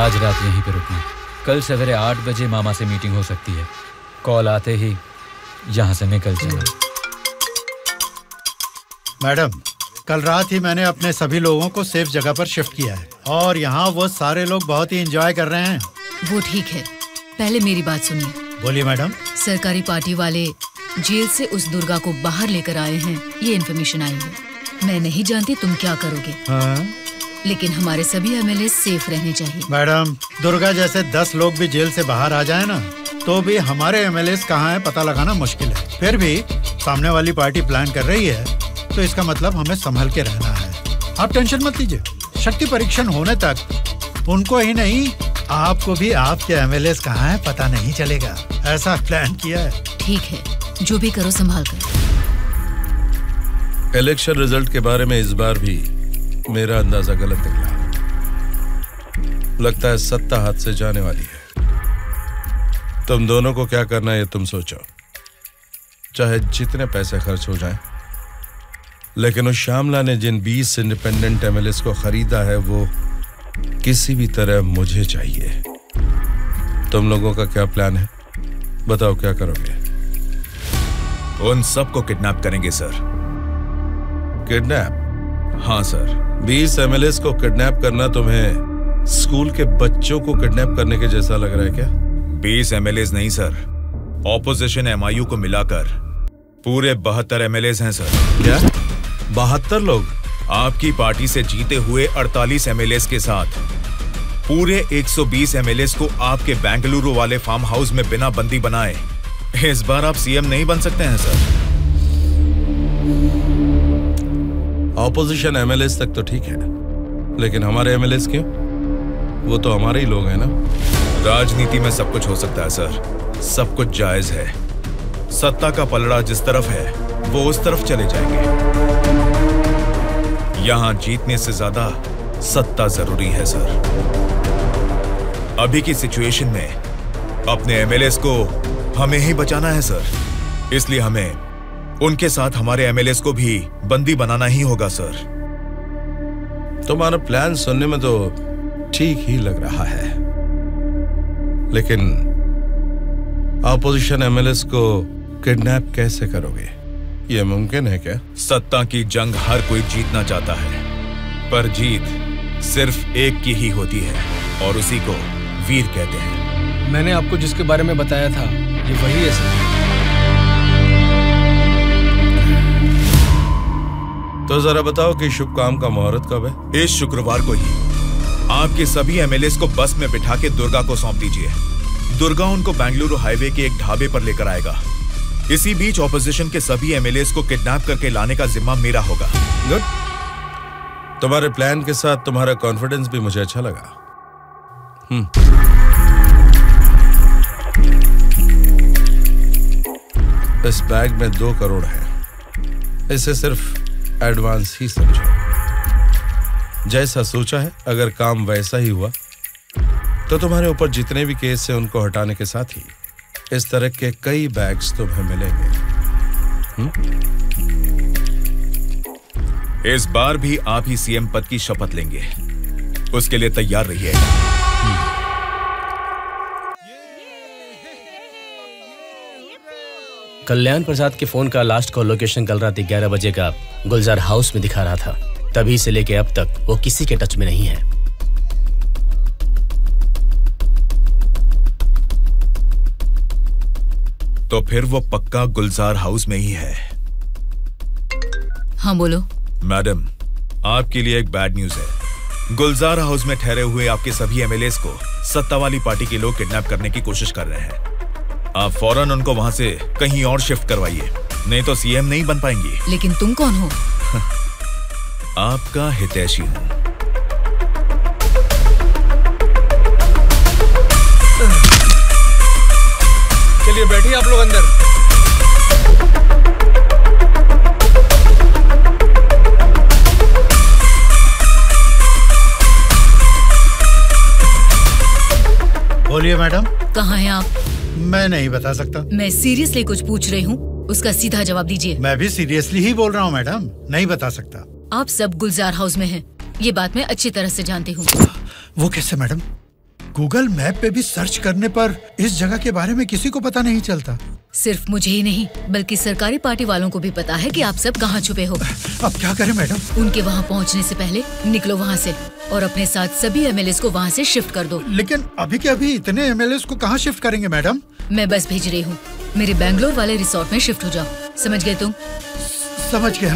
आज रात यहीं पे रुकना। कल सवेरे 8 बजे मामा से मीटिंग हो सकती है। कॉल आते ही यहाँ से निकल जाना। मैडम, कल रात ही मैंने अपने सभी लोगों को सेफ जगह पर शिफ्ट किया है और यहाँ वो सारे लोग बहुत ही एंजॉय कर रहे हैं। वो ठीक है, पहले मेरी बात सुनिए। बोलिए मैडम। सरकारी पार्टी वाले जेल से उस दुर्गा को बाहर लेकर आए हैं, ये इन्फॉर्मेशन आई है। मैं नहीं जानती तुम क्या करोगे, लेकिन हमारे सभी एमएलए सेफ रहने चाहिए। मैडम, दुर्गा जैसे 10 लोग भी जेल से बाहर आ जाए ना, तो भी हमारे एमएलए कहाँ है पता लगाना मुश्किल है। फिर भी सामने वाली पार्टी प्लान कर रही है, तो इसका मतलब हमें संभल के रहना है। आप टेंशन मत लीजिए, शक्ति परीक्षण होने तक उनको ही नहीं, आपको भी आपके एमएलए कहाँ है पता नहीं चलेगा। ऐसा प्लान किया है। ठीक है, जो भी करो संभाल कर। इलेक्शन रिजल्ट के बारे में इस बार भी मेरा अंदाजा गलत निकला। लगता है सत्ता हाथ से जाने वाली है। तुम दोनों को क्या करना है ये तुम सोचो, चाहे जितने पैसे खर्च हो जाएं, लेकिन उस श्यामला ने जिन 20 इंडिपेंडेंट एमएलएस को खरीदा है वो किसी भी तरह मुझे चाहिए। तुम लोगों का क्या प्लान है, बताओ क्या करोगे? उन सबको किडनैप करेंगे सर। किडनैप? हाँ सर। 20 एमएलएस को किडनैप करना तुम्हें स्कूल के बच्चों को किडनैप करने के जैसा लग रहा है क्या? 20 एमएलएस नहीं सर, ऑपोजिशन एमआईयू को मिलाकर पूरे 72 एमएलएस हैं सर। क्या 72 लोग? आपकी पार्टी से जीते हुए 48 एमएलएस के साथ पूरे 120 एमएलएस को आपके बेंगलुरु वाले फार्म हाउस में बिना बंदी बनाए इस बार आप सीएम नहीं बन सकते हैं सर। ऑपोजिशन एमएलएस तक तो ठीक है, लेकिन हमारे एमएलएस क्यों? वो तो हमारे ही लोग हैं ना। राजनीति में सब कुछ हो सकता है सर, सब कुछ जायज है। सत्ता का पलड़ा जिस तरफ है वो उस तरफ चले जाएंगे। यहां जीतने से ज्यादा सत्ता जरूरी है सर। अभी की सिचुएशन में अपने एमएलएस को हमें ही बचाना है सर, इसलिए हमें उनके साथ हमारे एमएलएस को भी बंदी बनाना ही होगा सर। तुम्हारा प्लान सुनने में तो ठीक ही लग रहा है, लेकिन ऑपोजिशन एमएलएस को किडनैप कैसे करोगे? यह मुमकिन है क्या? सत्ता की जंग हर कोई जीतना चाहता है, पर जीत सिर्फ एक की ही होती है और उसी को वीर कहते हैं। मैंने आपको जिसके बारे में बताया था ये वही है सर। तो जरा बताओ कि शुभ काम का मुहूर्त कब है? इस शुक्रवार को ही आपके सभी एमएलएस को बस में बिठा के दुर्गा को सौंप दीजिए। दुर्गा उनको बेंगलुरु हाईवे के एक ढाबे पर लेकर आएगा। इसी बीच ऑपोजिशन के सभी एमएलएस को किडनैप करके लाने का जिम्मा मेरा होगा। गुड। तुम्हारे प्लान के साथ तुम्हारा कॉन्फिडेंस भी मुझे अच्छा लगा। इस बैग में 2 करोड़ है, इसे सिर्फ एडवांस ही समझो। जैसा सोचा है, अगर काम वैसा ही हुआ तो तुम्हारे ऊपर जितने भी केस हैं उनको हटाने के साथ ही इस तरह के कई बैग्स तुम्हें मिलेंगे। इस बार भी आप ही सीएम पद की शपथ लेंगे, उसके लिए तैयार रहिए। कल्याण प्रसाद के फोन का लास्ट कॉल लोकेशन कल रात 11 बजे का गुलजार हाउस में दिखा रहा था। तभी से लेके अब तक वो किसी के टच में नहीं है। तो फिर वो पक्का गुलजार हाउस में ही है। हाँ बोलो। मैडम, आपके लिए एक बैड न्यूज है। गुलजार हाउस में ठहरे हुए आपके सभी एमएलएस को सत्ता वाली पार्टी के लोग किडनैप करने की कोशिश कर रहे हैं। आप फौरन उनको वहां से कहीं और शिफ्ट करवाइए, नहीं तो सीएम नहीं बन पाएंगी। लेकिन तुम कौन हो? आपका हितैषी हूं। चलिए बैठिए आप लोग अंदर। बोलिए मैडम। कहाँ हैं आप? मैं नहीं बता सकता। मैं सीरियसली कुछ पूछ रही हूँ, उसका सीधा जवाब दीजिए। मैं भी सीरियसली ही बोल रहा हूँ मैडम, नहीं बता सकता। आप सब गुलजार हाउस में हैं, ये बात मैं अच्छी तरह से जानती हूँ। वो कैसे मैडम? गूगल मैप पे भी सर्च करने पर इस जगह के बारे में किसी को पता नहीं चलता। सिर्फ मुझे ही नहीं बल्कि सरकारी पार्टी वालों को भी पता है कि आप सब कहाँ छुपे हो। अब क्या करें मैडम? उनके वहाँ पहुँचने से पहले निकलो वहाँ से और अपने साथ सभी एमएलएस को वहाँ से शिफ्ट कर दो। लेकिन अभी के अभी इतने एमएलएस को कहाँ शिफ्ट करेंगे मैडम? मैं बस भेज रही हूँ, मेरे बैंगलोर वाले रिसोर्ट में शिफ्ट हो जाओ। समझ गए तुम? समझ गया।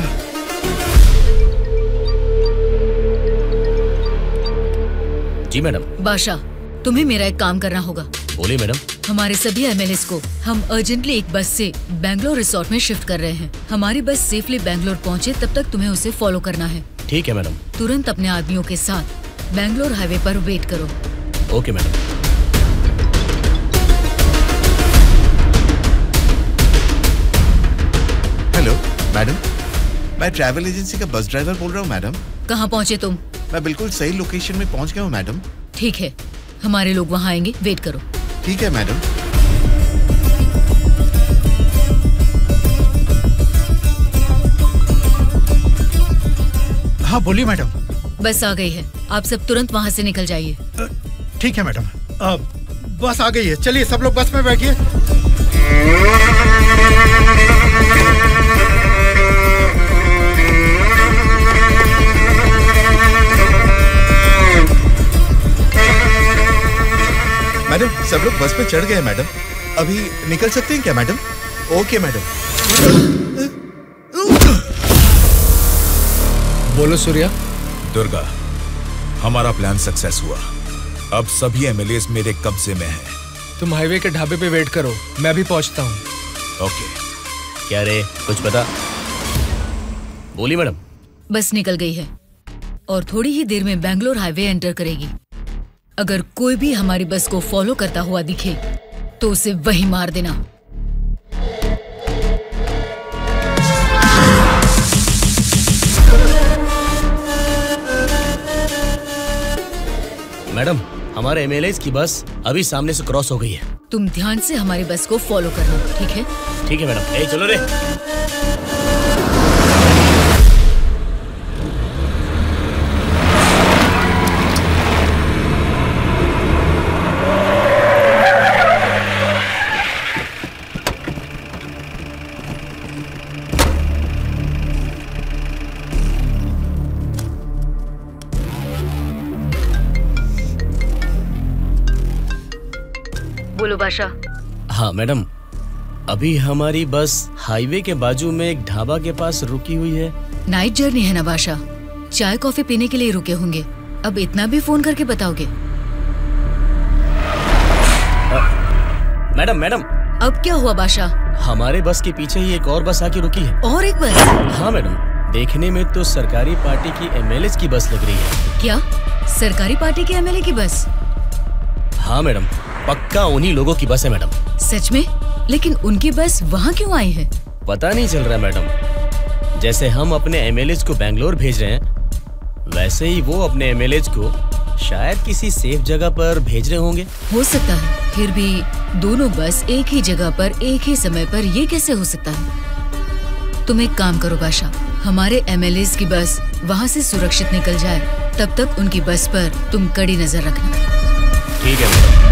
जी मैडम। बादशाह, तुम्हें मेरा एक काम करना होगा। बोलिए मैडम। हमारे सभी एमएलएस को हम अर्जेंटली एक बस से बैंगलोर रिसोर्ट में शिफ्ट कर रहे हैं। हमारी बस सेफली बैंगलोर पहुंचे तब तक तुम्हें उसे फॉलो करना है। ठीक है मैडम। तुरंत अपने आदमियों के साथ बैंगलोर हाईवे पर वेट करो। Okay madam. हेलो मैडम, मैं ट्रैवल एजेंसी का बस ड्राइवर बोल रहा हूँ मैडम। कहाँ पहुँचे तुम? मैं बिल्कुल सही लोकेशन में पहुँच गया हूँ मैडम। ठीक है, हमारे लोग वहाँ आएंगे, वेट करो। ठीक है मैडम। हाँ बोलिए मैडम। बस आ गई है, आप सब तुरंत वहाँ से निकल जाइए। ठीक है मैडम। बस आ गई है, चलिए सब लोग बस में बैठिए। मैडम सब लोग बस पे चढ़ गए मैडम। अभी निकल सकते हैं क्या मैडम? Okay madam. बोलो सूर्या। दुर्गा, हमारा प्लान सक्सेस हुआ। अब सभी एमएलएस मेरे कब्जे में हैं। तुम हाईवे के ढाबे पे वेट करो, मैं अभी पहुंचता हूँ। ओके। क्या रे, कुछ पता? बोली मैडम। बस निकल गई है और थोड़ी ही देर में बैंगलोर हाईवे एंटर करेगी। अगर कोई भी हमारी बस को फॉलो करता हुआ दिखे तो उसे वहीं मार देना। मैडम, हमारे एमएलएस की बस अभी सामने से क्रॉस हो गई है। तुम ध्यान से हमारी बस को फॉलो करना, ठीक है? ठीक है मैडम। ए, चलो रे। बोलो बादशाह। हाँ मैडम, अभी हमारी बस हाईवे के बाजू में एक ढाबा के पास रुकी हुई है। नाइट जर्नी है ना बादशाह, चाय कॉफी पीने के लिए रुके होंगे। अब इतना भी फोन करके बताओगे? Madam madam. अब क्या हुआ बादशाह? हमारे बस के पीछे ही एक और बस आके रुकी है। और एक बस? हाँ मैडम, देखने में तो सरकारी पार्टी की एमएलए की बस लग रही है। क्या सरकारी पार्टी के एमएलए की बस? हाँ मैडम, पक्का उन्हीं लोगों की बस है मैडम। सच में? लेकिन उनकी बस वहाँ क्यों आई है? पता नहीं चल रहा मैडम। जैसे हम अपने एमएलए को बैंगलोर भेज रहे हैं, वैसे ही वो अपने एमएलए को शायद किसी सेफ जगह पर भेज रहे होंगे। हो सकता है, फिर भी दोनों बस एक ही जगह पर एक ही समय पर ये कैसे हो सकता है? तुम एक काम करो बादशाह, हमारे एमएलए की बस वहाँ से सुरक्षित निकल जाए, तब तक उनकी बस पर तुम कड़ी नजर रखना। ठीक है मैडम।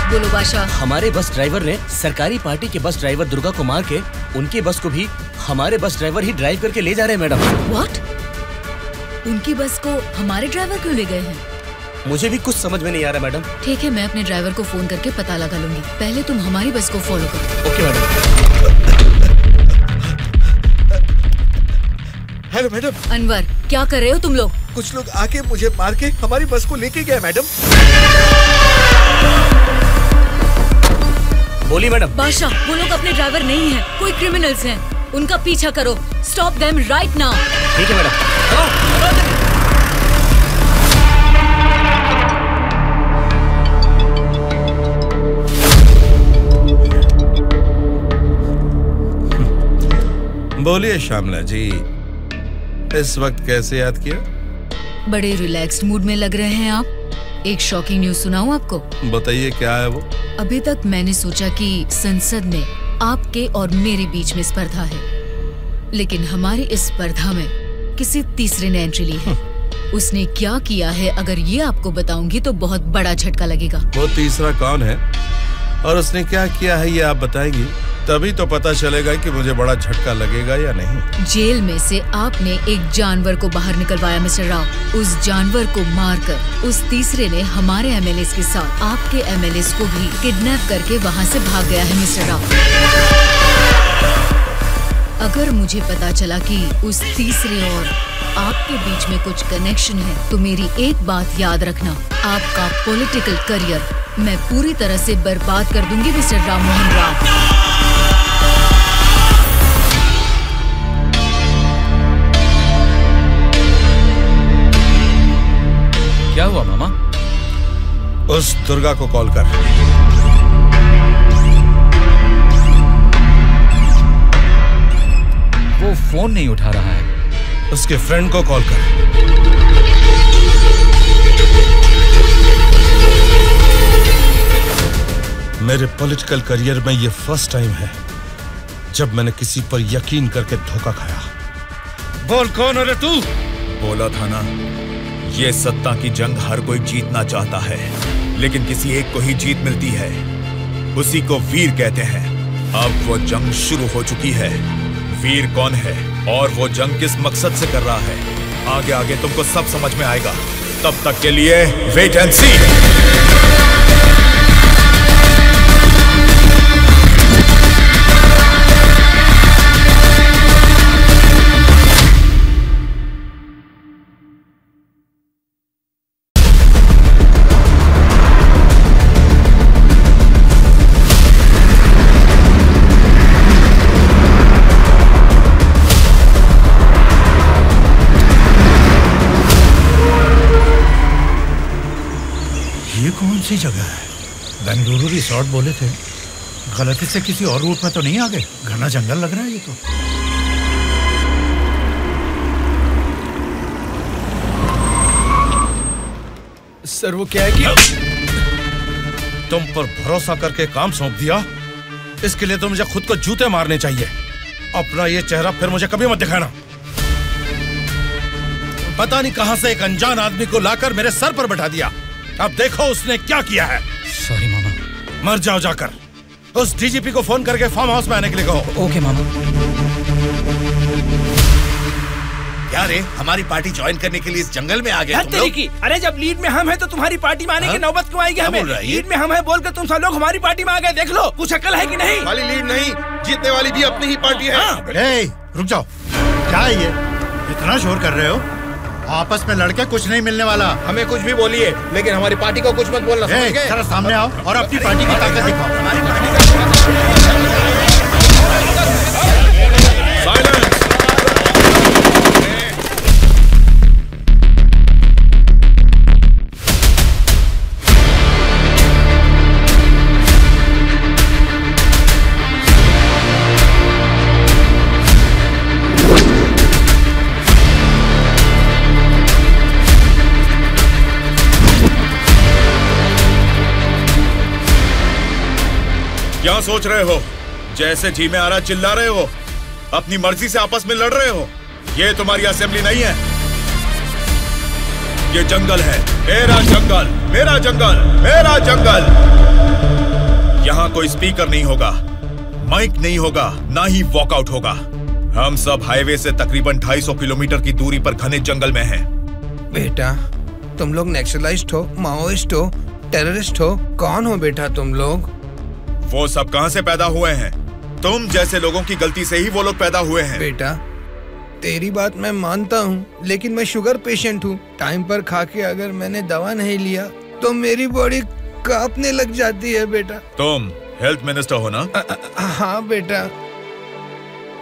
बोलो बादशाह। हमारे बस ड्राइवर ने सरकारी पार्टी के बस ड्राइवर दुर्गा को मार के उनकी बस को भी हमारे बस ड्राइवर ही ड्राइव करके ले जा रहे हैं मैडम। व्हाट? उनकी बस को हमारे ड्राइवर क्यों ले गए हैं? मुझे भी कुछ समझ में नहीं आ रहा मैडम। ठीक है, मैं अपने ड्राइवर को फोन करके पता लगा लूंगी। पहले तुम हमारी बस को फॉलो करो। Okay madam. Hello madam. Anwar, क्या कर रहे हो तुम लोग? कुछ लोग आके मुझे मार के हमारी बस को लेके गए मैडम। बोली मैडम। बादशाह, वो लोग अपने ड्राइवर नहीं हैं, कोई क्रिमिनल्स हैं। उनका पीछा करो। Stop them right now. ठीक है मैडम। बोलिए श्यामला जी, इस वक्त कैसे याद किया? बड़े रिलैक्स्ड मूड में लग रहे हैं आप। एक शॉकिंग न्यूज सुनाऊं आपको? बताइए, क्या है वो? अभी तक मैंने सोचा कि संसद में आपके और मेरे बीच में स्पर्धा है, लेकिन हमारी इस स्पर्धा में किसी तीसरे ने एंट्री ली है। उसने क्या किया है अगर ये आपको बताऊंगी तो बहुत बड़ा झटका लगेगा। वो तीसरा कौन है और उसने क्या किया है ये आप बताएंगी, तभी तो पता चलेगा कि मुझे बड़ा झटका लगेगा या नहीं। जेल में से आपने एक जानवर को बाहर निकलवाया मिस्टर राव। उस जानवर को मारकर उस तीसरे ने हमारे एमएलए के साथ आपके एमएलए को भी किडनैप करके वहाँ से भाग गया है मिस्टर राव। अगर मुझे पता चला कि उस तीसरे और आपके बीच में कुछ कनेक्शन है तो मेरी एक बात याद रखना, आपका पॉलिटिकल करियर मैं पूरी तरह से बर्बाद कर दूंगी मिस्टर राम मोहन राव। क्या हुआ मामा? उस दुर्गा को कॉल कर। वो फोन नहीं उठा रहा है। उसके फ्रेंड को कॉल कर। मेरे पॉलिटिकल करियर में ये फर्स्ट टाइम है जब मैंने किसी पर यकीन करके धोखा खाया। बोल कौन है तू? बोला था ना, ये सत्ता की जंग हर कोई जीतना चाहता है, लेकिन किसी एक को ही जीत मिलती है, उसी को वीर कहते हैं। अब वो जंग शुरू हो चुकी है। वीर कौन है और वो जंग किस मकसद से कर रहा है, आगे आगे तुमको सब समझ में आएगा। तब तक के लिए वेट एंड सी। कौन सी जगह है? बेंगलुरु रिसोर्ट बोले थे, गलती से किसी और रूट में तो नहीं आ गए? घना जंगल लग रहा है ये तो। सर वो क्या है कि तुम पर भरोसा करके काम सौंप दिया, इसके लिए तो मुझे खुद को जूते मारने चाहिए। अपना ये चेहरा फिर मुझे कभी मत दिखाना। पता नहीं कहां से एक अनजान आदमी को लाकर मेरे सर पर बैठा दिया। अब देखो उसने क्या किया है। सॉरी मामा। मर जाओ जाकर। उस डीजीपी को फोन करके फार्म हाउस में आने के लिए कहो। ओके मामा। क्या रे, हमारी पार्टी ज्वाइन करने के लिए इस जंगल में आ गए तुम लोग? अरे जब लीड में हम हैं तो तुम्हारी पार्टी में आने की नौबत क्यों आएगी हमें? लीड में हम हैं बोलकर तुम सब लोग हमारी पार्टी में आ गए। देख लो, कुछ अकल है कि नहीं? वाली लीड नहीं, जीतने वाली भी अपनी ही पार्टी है। रुक जाओ, क्या है ये? इतना शोर कर रहे हो? आपस में लड़के कुछ नहीं मिलने वाला। हमें कुछ भी बोलिए, लेकिन हमारी पार्टी को कुछ मत बोलना। समझ गए? जरा सामने आओ और अपनी पार्टी की ताकत दिखाओ। हमारी पार्टी का क्या सोच रहे हो? जैसे जी में आ रहा चिल्ला रहे हो, अपनी मर्जी से आपस में लड़ रहे हो। ये तुम्हारी असेंबली नहीं है, ये जंगल है। मेरा जंगल, मेरा जंगल, मेरा जंगल। यहाँ कोई स्पीकर नहीं होगा, माइक नहीं होगा, ना ही वॉकआउट होगा। हम सब हाईवे से तकरीबन 250 किलोमीटर की दूरी पर घने जंगल में हैं। बेटा, तुम लोग नेक्सलाइस्ट हो, माओइस्ट हो, टेररिस्ट हो? कौन हो बेटा तुम लोग? वो सब कहां से पैदा हुए हैं? तुम जैसे लोगों की गलती से ही वो लोग पैदा हुए हैं। बेटा, तेरी बात मैं मानता हूँ, लेकिन मैं शुगर पेशेंट हूँ। टाइम पर खा के अगर मैंने दवा नहीं लिया तो मेरी बॉडी कांपने लग जाती है बेटा। तुम हेल्थ मिनिस्टर हो ना? हाँ बेटा।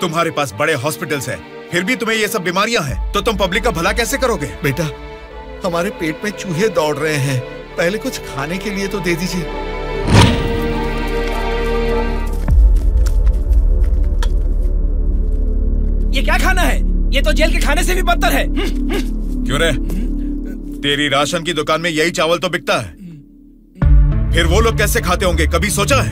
तुम्हारे पास बड़े हॉस्पिटल्स हैं, फिर भी तुम्हें ये सब बीमारियां हैं, तो तुम पब्लिक का भला कैसे करोगे? बेटा, हमारे पेट में चूहे दौड़ रहे हैं, पहले कुछ खाने के लिए तो दे दीजिए। ये क्या खाना है? ये तो जेल के खाने से भी बदतर है। क्यों रे? तेरी राशन की दुकान में यही चावल तो बिकता है, फिर वो लोग कैसे खाते होंगे, कभी सोचा है?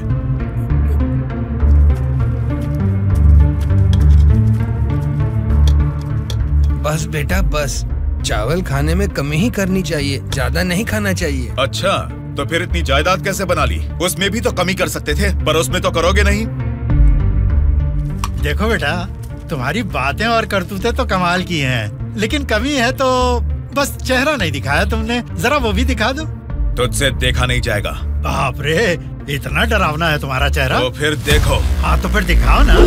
बस बेटा बस, चावल खाने में कमी ही करनी चाहिए, ज्यादा नहीं खाना चाहिए। अच्छा, तो फिर इतनी जायदाद कैसे बना ली? उसमें भी तो कमी कर सकते थे, पर उसमें तो करोगे नहीं। देखो बेटा, तुम्हारी बातें और करतूतें तो कमाल की हैं, लेकिन कमी है तो बस चेहरा नहीं दिखाया तुमने, जरा वो भी दिखा दो। तुझसे देखा नहीं जाएगा। बाप रे, इतना डरावना है तुम्हारा चेहरा? तो फिर देखो। हाँ तो फिर दिखाओ ना।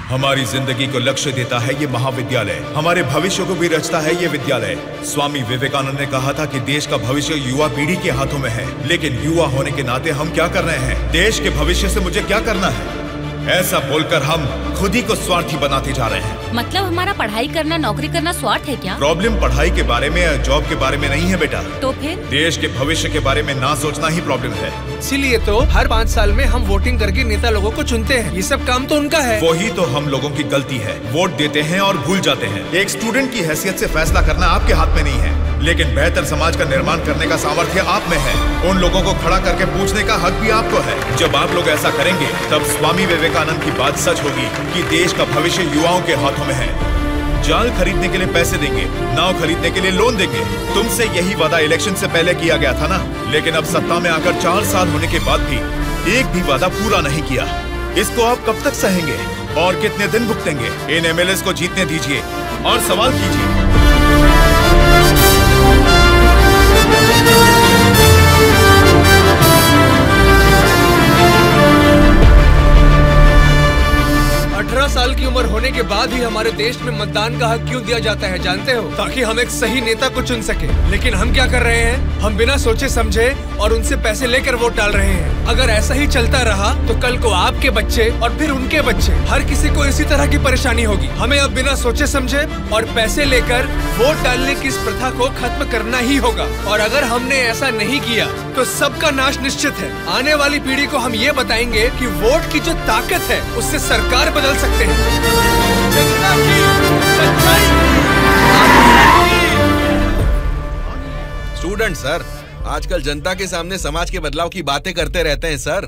हमारी जिंदगी को लक्ष्य देता है ये महाविद्यालय, हमारे भविष्य को भी रचता है ये विद्यालय। स्वामी विवेकानंद ने कहा था कि देश का भविष्य युवा पीढ़ी के हाथों में है, लेकिन युवा होने के नाते हम क्या कर रहे हैं? देश के भविष्य से मुझे क्या करना है, ऐसा बोलकर हम खुद ही को स्वार्थी बनाते जा रहे हैं। मतलब हमारा पढ़ाई करना, नौकरी करना स्वार्थ है क्या? प्रॉब्लम पढ़ाई के बारे में या जॉब के बारे में नहीं है बेटा, तो फिर देश के भविष्य के बारे में ना सोचना ही प्रॉब्लम है। इसीलिए तो हर 5 साल में हम वोटिंग करके नेता लोगों को चुनते हैं, ये सब काम तो उनका है। वही तो हम लोगों की गलती है, वोट देते हैं और भूल जाते हैं। एक स्टूडेंट की हैसियत से फैसला करना आपके हाथ में नहीं है, लेकिन बेहतर समाज का निर्माण करने का सामर्थ्य आप में है। उन लोगों को खड़ा करके पूछने का हक भी आपको है। जब आप लोग ऐसा करेंगे तब स्वामी विवेकानंद की बात सच होगी कि देश का भविष्य युवाओं के हाथों में है। जाल खरीदने के लिए पैसे देंगे, नाव खरीदने के लिए लोन देंगे। तुमसे यही वादा इलेक्शन से पहले किया गया था ना, लेकिन अब सत्ता में आकर 4 साल होने के बाद भी एक भी वादा पूरा नहीं किया। इसको आप कब तक सहेंगे और कितने दिन भुगतेंगे? इन एमएलएस को जीतने दीजिए और सवाल कीजिए। 18 साल की उम्र होने के बाद ही हमारे देश में मतदान का हक क्यों दिया जाता है जानते हो? ताकि हम एक सही नेता को चुन सके। लेकिन हम क्या कर रहे हैं? हम बिना सोचे समझे और उनसे पैसे लेकर वोट डाल रहे हैं। अगर ऐसा ही चलता रहा तो कल को आपके बच्चे और फिर उनके बच्चे, हर किसी को इसी तरह की परेशानी होगी। हमें अब बिना सोचे समझे और पैसे लेकर वोट डालने की इस प्रथा को खत्म करना ही होगा। और अगर हमने ऐसा नहीं किया तो सबका नाश निश्चित है। आने वाली पीढ़ी को हम ये बताएंगे कि वोट की जो ताकत है उससे सरकार बदल सकते हैं। जनता की सच्चाई। स्टूडेंट सर, आजकल जनता के सामने समाज के बदलाव की बातें करते रहते हैं सर।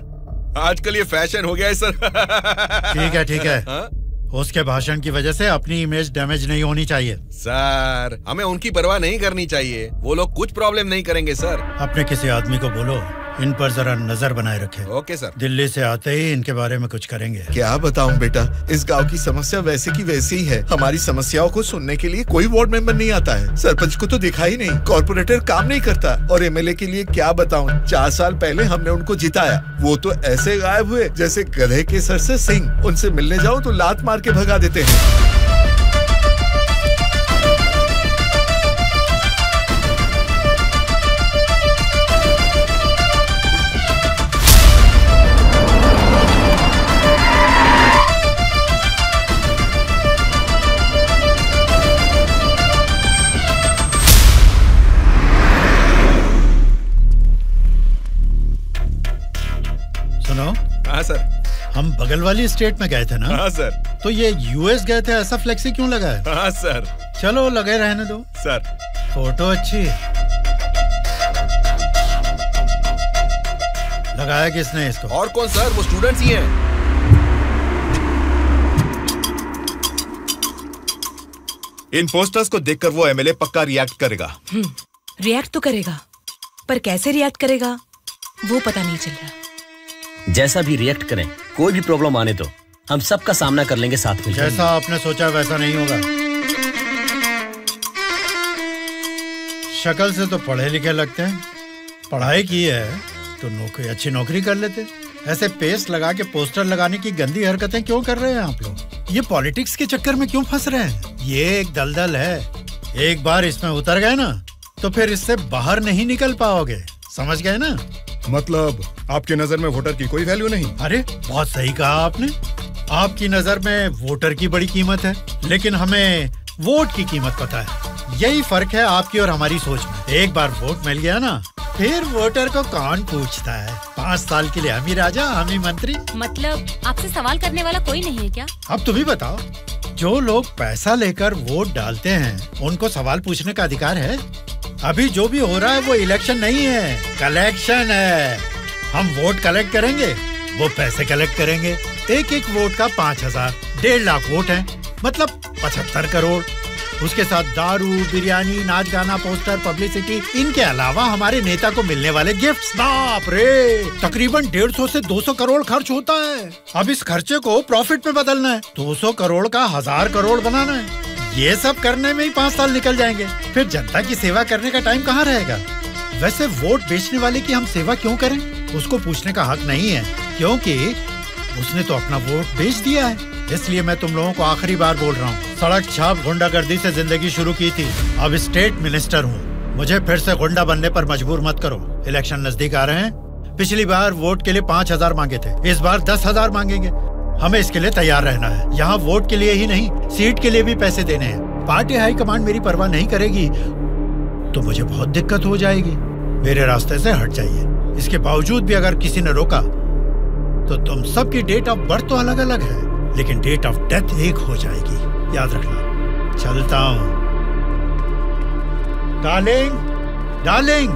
आजकल ये फैशन हो गया है सर। ठीक है ठीक है। हा? उसके भाषण की वजह से अपनी इमेज डैमेज नहीं होनी चाहिए। सर, हमें उनकी परवाह नहीं करनी चाहिए। वो लोग कुछ प्रॉब्लम नहीं करेंगे सर। अपने किसी आदमी को बोलो इन पर जरा नजर बनाए रखे। Okay sir. दिल्ली से आते ही इनके बारे में कुछ करेंगे। क्या बताऊं बेटा, इस गांव की समस्या वैसे की वैसी ही है। हमारी समस्याओं को सुनने के लिए कोई वार्ड मेंबर नहीं आता है। सरपंच को तो दिखा ही नहीं, कॉर्पोरेटर काम नहीं करता, और एमएलए के लिए क्या बताऊं, 4 साल पहले हमने उनको जिताया, वो तो ऐसे गायब हुए जैसे गधे के सर से सिंह। उनसे मिलने जाओ तो लात मार के भगा देते हैं। हाँ सर। हम बगल वाली स्टेट में गए थे ना? हाँ सर। तो ये यूएस गए थे, ऐसा फ्लेक्सी क्यों लगा है? हाँ सर। चलो लगे रहने दो सर। फोटो अच्छी है। लगाया किसने इसको? और कौन सर, वो स्टूडेंट्स ही हैं। इन पोस्टर्स को देखकर वो एमएलए पक्का रिएक्ट करेगा। रिएक्ट तो करेगा, पर कैसे रिएक्ट करेगा वो पता नहीं चल रहा। जैसा भी रिएक्ट करें, कोई भी प्रॉब्लम आने तो हम सबका सामना कर लेंगे साथ में। जैसा आपने सोचा वैसा नहीं होगा। शक्ल से तो पढ़े लिखे लगते हैं, पढ़ाई की है तो नौकरी, अच्छी नौकरी कर लेते। ऐसे पेस्ट लगा के पोस्टर लगाने की गंदी हरकतें क्यों कर रहे हैं आप लोग? ये पॉलिटिक्स के चक्कर में क्यों फंस रहे हैं? ये एक दलदल है, एक बार इसमें उतर गए ना तो फिर इससे बाहर नहीं निकल पाओगे। समझ गए ना? मतलब आपकी नजर में वोटर की कोई वैल्यू नहीं? अरे बहुत सही कहा आपने। आपकी नजर में वोटर की बड़ी कीमत है, लेकिन हमें वोट की कीमत पता है। यही फर्क है आपकी और हमारी सोच में। एक बार वोट मिल गया ना, फिर वोटर को कौन पूछता है? 5 साल के लिए हम ही राजा, हम ही मंत्री। मतलब आपसे सवाल करने वाला कोई नहीं है क्या? अब तुम ही बताओ, जो लोग पैसा लेकर वोट डालते हैं उनको सवाल पूछने का अधिकार है? अभी जो भी हो रहा है वो इलेक्शन नहीं है, कलेक्शन है। हम वोट कलेक्ट करेंगे, वो पैसे कलेक्ट करेंगे। एक एक वोट का 5,000, 1.5 लाख वोट हैं, मतलब 75 करोड़। उसके साथ दारू, बिरयानी, नाच गाना, पोस्टर, पब्लिसिटी, इनके अलावा हमारे नेता को मिलने वाले गिफ्ट्स। बाप रे, तकरीबन 150 से 200 करोड़ खर्च होता है। अब इस खर्चे को प्रॉफिट में बदलना है, 200 करोड़ का 1000 करोड़ बनाना है। ये सब करने में ही 5 साल निकल जाएंगे। फिर जनता की सेवा करने का टाइम कहाँ रहेगा? वैसे वोट बेचने वाले की हम सेवा क्यों करें? उसको पूछने का हक नहीं है, क्योंकि उसने तो अपना वोट बेच दिया है। इसलिए मैं तुम लोगों को आखिरी बार बोल रहा हूँ, सड़क छाप गुंडागर्दी से जिंदगी शुरू की थी, अब स्टेट मिनिस्टर हूँ। मुझे फिर से गुंडा बनने पर मजबूर मत करो। इलेक्शन नजदीक आ रहे हैं। पिछली बार वोट के लिए 5,000 मांगे थे, इस बार 10,000 मांगेंगे। हमें इसके लिए तैयार रहना है। यहाँ वोट के लिए ही नहीं, सीट के लिए भी पैसे देने हैं। पार्टी हाई कमांड मेरी परवाह नहीं करेगी तो मुझे बहुत दिक्कत हो जाएगी। मेरे रास्ते से हट जाइए। इसके बावजूद भी अगर किसी ने रोका तो तुम सबकी डेट ऑफ बर्थ तो अलग अलग है, लेकिन डेट ऑफ डेथ एक हो जाएगी, याद रखना। चलता हूँ। डार्लिंग, डार्लिंग,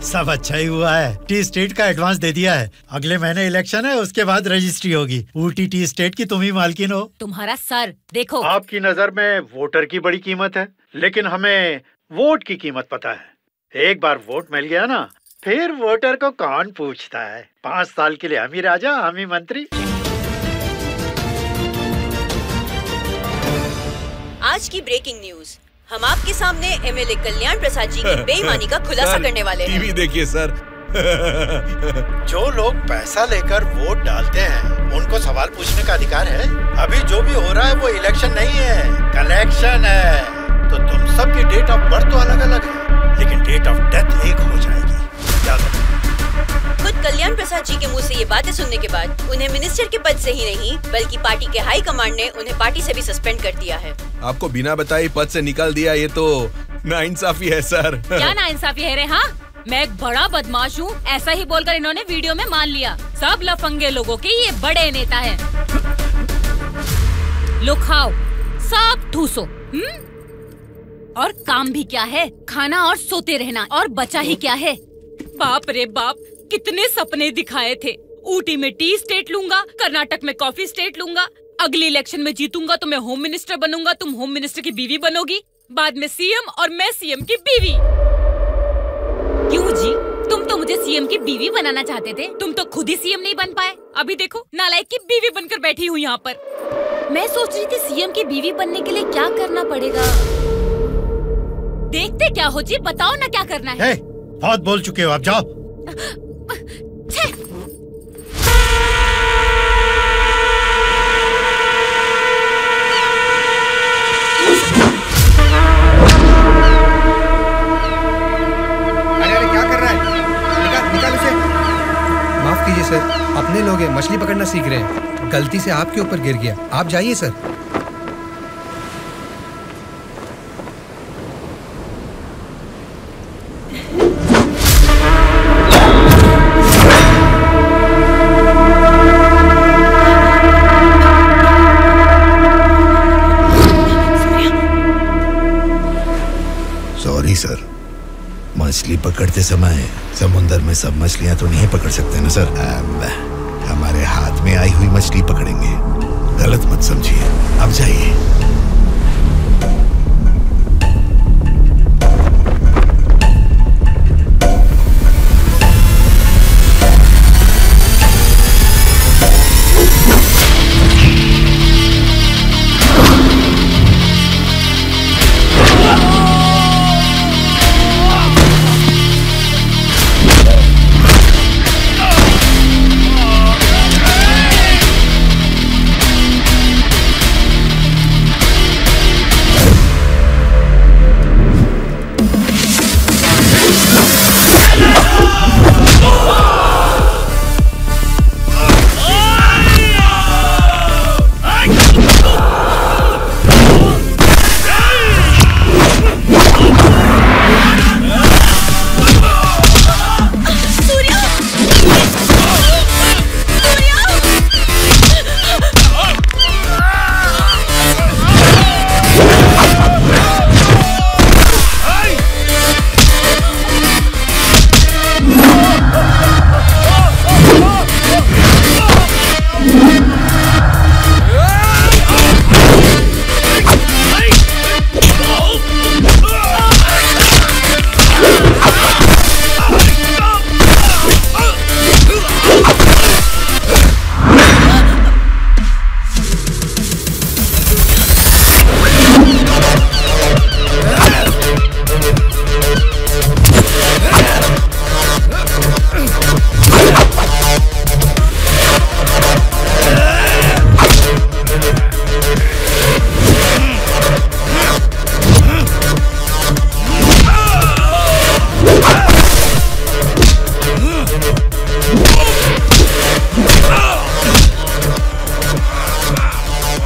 सब अच्छा ही हुआ है। टी स्टेट का एडवांस दे दिया है। अगले महीने इलेक्शन है, उसके बाद रजिस्ट्री होगी। ऊटी टी स्टेट की तुम ही मालकिन हो। तुम्हारा सर देखो। आपकी नजर में वोटर की बड़ी कीमत है, लेकिन हमें वोट की कीमत पता है। एक बार वोट मिल गया ना, फिर वोटर को कौन पूछता है। 5 साल के लिए हम ही राजा, हम ही मंत्री। आज की ब्रेकिंग न्यूज, हम आपके सामने एमएलए कल्याण प्रसाद जी की बेईमानी का खुलासा करने वाले हैं। टीवी देखिए सर। जो लोग पैसा लेकर वोट डालते हैं, उनको सवाल पूछने का अधिकार है। अभी जो भी हो रहा है वो इलेक्शन नहीं है, कलेक्शन है। तो तुम सबकी डेट ऑफ बर्थ तो अलग अलग है, लेकिन डेट ऑफ डेथ एक हो जाएगी, याद रखो। खुद कल्याण प्रसाद जी के मुंह से ये बातें सुनने के बाद उन्हें मिनिस्टर के पद से ही नहीं, बल्कि पार्टी के हाई कमांड ने उन्हें पार्टी से भी सस्पेंड कर दिया है। आपको बिना बताए पद से निकाल दिया, ये तो नाइंसाफी है सर। क्या नाइंसाफी है रे? हाँ, मैं एक बड़ा बदमाश हूँ, ऐसा ही बोलकर इन्होंने वीडियो में मान लिया। सब लफंगे लोगों के ये बड़े नेता हैं। लो खाओ, सब ठूसो। और काम भी क्या है? खाना और सोते रहना। और बचा ही क्या है? बाप रे बाप, कितने सपने दिखाए थे। ऊटी में टी स्टेट लूंगा, कर्नाटक में कॉफी स्टेट लूंगा, अगले इलेक्शन में जीतूंगा तो मैं होम मिनिस्टर बनूंगा, तुम होम मिनिस्टर की बीवी बनोगी, बाद में सीएम और मैं सीएम की बीवी। क्यों जी, तुम तो मुझे सीएम की बीवी बनाना चाहते थे, तुम तो खुद ही सीएम नहीं बन पाए। अभी देखो, नालायक की बीवी बनकर बैठी हूँ यहाँ पर। मैं सोच रही थी सीएम की बीवी बनने के लिए क्या करना पड़ेगा। देखते क्या हो जी, बताओ ना क्या करना है। बहुत बोल चुके हो, आप जाओ। अरे क्या कर रहा है? निकाल उसे। माफ कीजिए सर, अपने लोग हैं, मछली पकड़ना सीख रहे हैं, गलती से आपके ऊपर गिर गया। आप जाइए सर। सर, मछली पकड़ते समय समुंदर में सब मछलियां तो नहीं पकड़ सकते ना सर। हमारे हाथ में आई हुई मछली पकड़ेंगे, गलत मत समझिए। अब जाइए।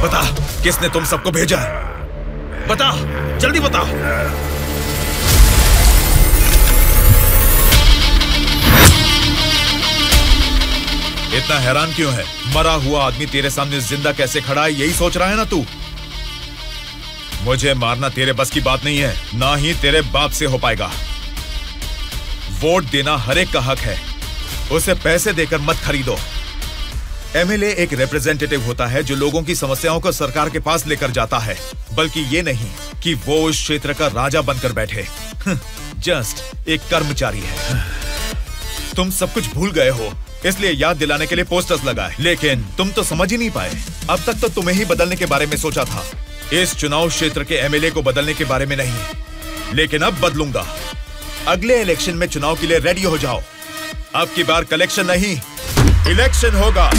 बता, किसने तुम सबको भेजा है? बता, जल्दी बता। इतना हैरान क्यों है? मरा हुआ आदमी तेरे सामने जिंदा कैसे खड़ा है, यही सोच रहा है ना तू? मुझे मारना तेरे बस की बात नहीं है, ना ही तेरे बाप से हो पाएगा। वोट देना हर एक का हक है, उसे पैसे देकर मत खरीदो। एमएलए एक रिप्रेजेंटेटिव होता है जो लोगों की समस्याओं को सरकार के पास लेकर जाता है, बल्कि ये नहीं कि वो उस क्षेत्र का राजा बनकर बैठे। जस्ट एक कर्मचारी है। तुम सब कुछ भूल गए हो, इसलिए याद दिलाने के लिए पोस्टर्स लगाए, लेकिन तुम तो समझ ही नहीं पाए। अब तक तो तुम्हें ही बदलने के बारे में सोचा था, इस चुनाव क्षेत्र के एमएलए को बदलने के बारे में नहीं। लेकिन अब बदलूंगा। अगले इलेक्शन में चुनाव के लिए रेडी हो जाओ। अब की बार कलेक्शन नहीं, इलेक्शन होगा।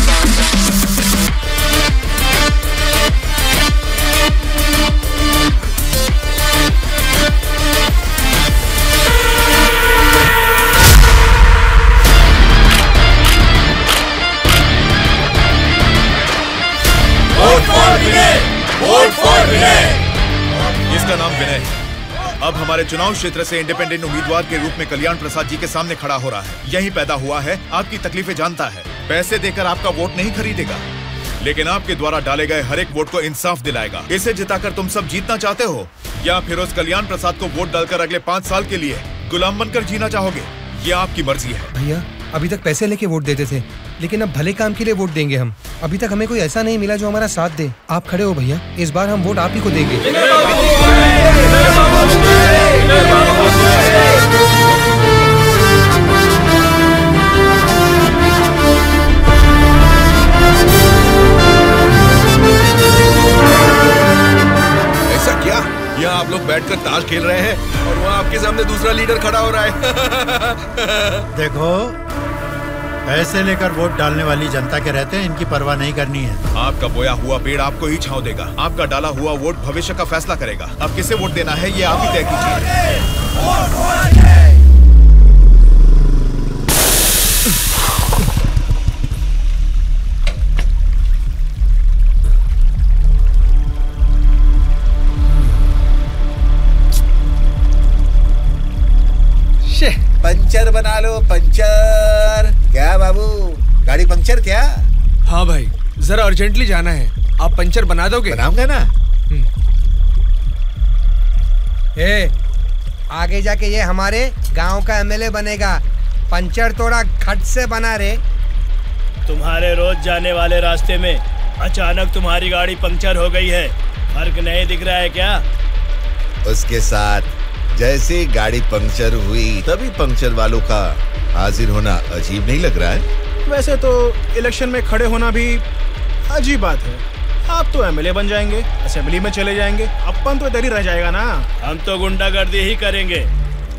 Vote for Vinay, vote for Vinay. इसका नाम विनय है। अब हमारे चुनाव क्षेत्र से इंडिपेंडेंट उम्मीदवार के रूप में कल्याण प्रसाद जी के सामने खड़ा हो रहा है। यही पैदा हुआ है, आपकी तकलीफें जानता है, पैसे देकर आपका वोट नहीं खरीदेगा, लेकिन आपके द्वारा डाले गए हर एक वोट को इंसाफ दिलाएगा। इसे जिताकर तुम सब जीतना चाहते हो, या फिर उस कल्याण प्रसाद को वोट डालकर अगले 5 साल के लिए गुलाम बनकर जीना चाहोगे? ये आपकी मर्जी है। भैया, अभी तक पैसे लेके वोट देते थे, लेकिन अब भले काम के लिए वोट देंगे हम। अभी तक हमें कोई ऐसा नहीं मिला जो हमारा साथ दे। आप खड़े हो भैया, इस बार हम वोट आप ही को देंगे। ऐसा क्या? यहाँ आप लोग बैठकर ताश खेल रहे हैं और वहाँ आपके सामने दूसरा लीडर खड़ा हो रहा है। देखो, पैसे लेकर वोट डालने वाली जनता के रहते हैं, इनकी परवाह नहीं करनी है। आपका बोया हुआ पेड़ आपको ही छांव देगा। आपका डाला हुआ वोट भविष्य का फैसला करेगा। अब किसे वोट देना है, ये आप ही तय कीजिए। पंचर बना लो, पंचर। क्या बाबू, गाड़ी पंचर क्या? हाँ भाई, जरा अर्जेंटली जाना है, आप पंचर बना दोगे? बनाऊंगा ना। आगे जाके ये हमारे गांव का एमएलए बनेगा। पंचर थोड़ा खट से बना रे। तुम्हारे रोज जाने वाले रास्ते में अचानक तुम्हारी गाड़ी पंक्चर हो गई है, फर्क नहीं दिख रहा है क्या? उसके साथ जैसे गाड़ी पंक्चर हुई तभी पंक्चर वालों का हाजिर होना अजीब नहीं लग रहा है? वैसे तो इलेक्शन में खड़े होना भी अजीब बात है। आप तो एमएलए बन जाएंगे, असेंबली में चले जाएंगे, अपन तो इधर ही रह जाएगा ना। हम तो गुंडागर्दी ही करेंगे,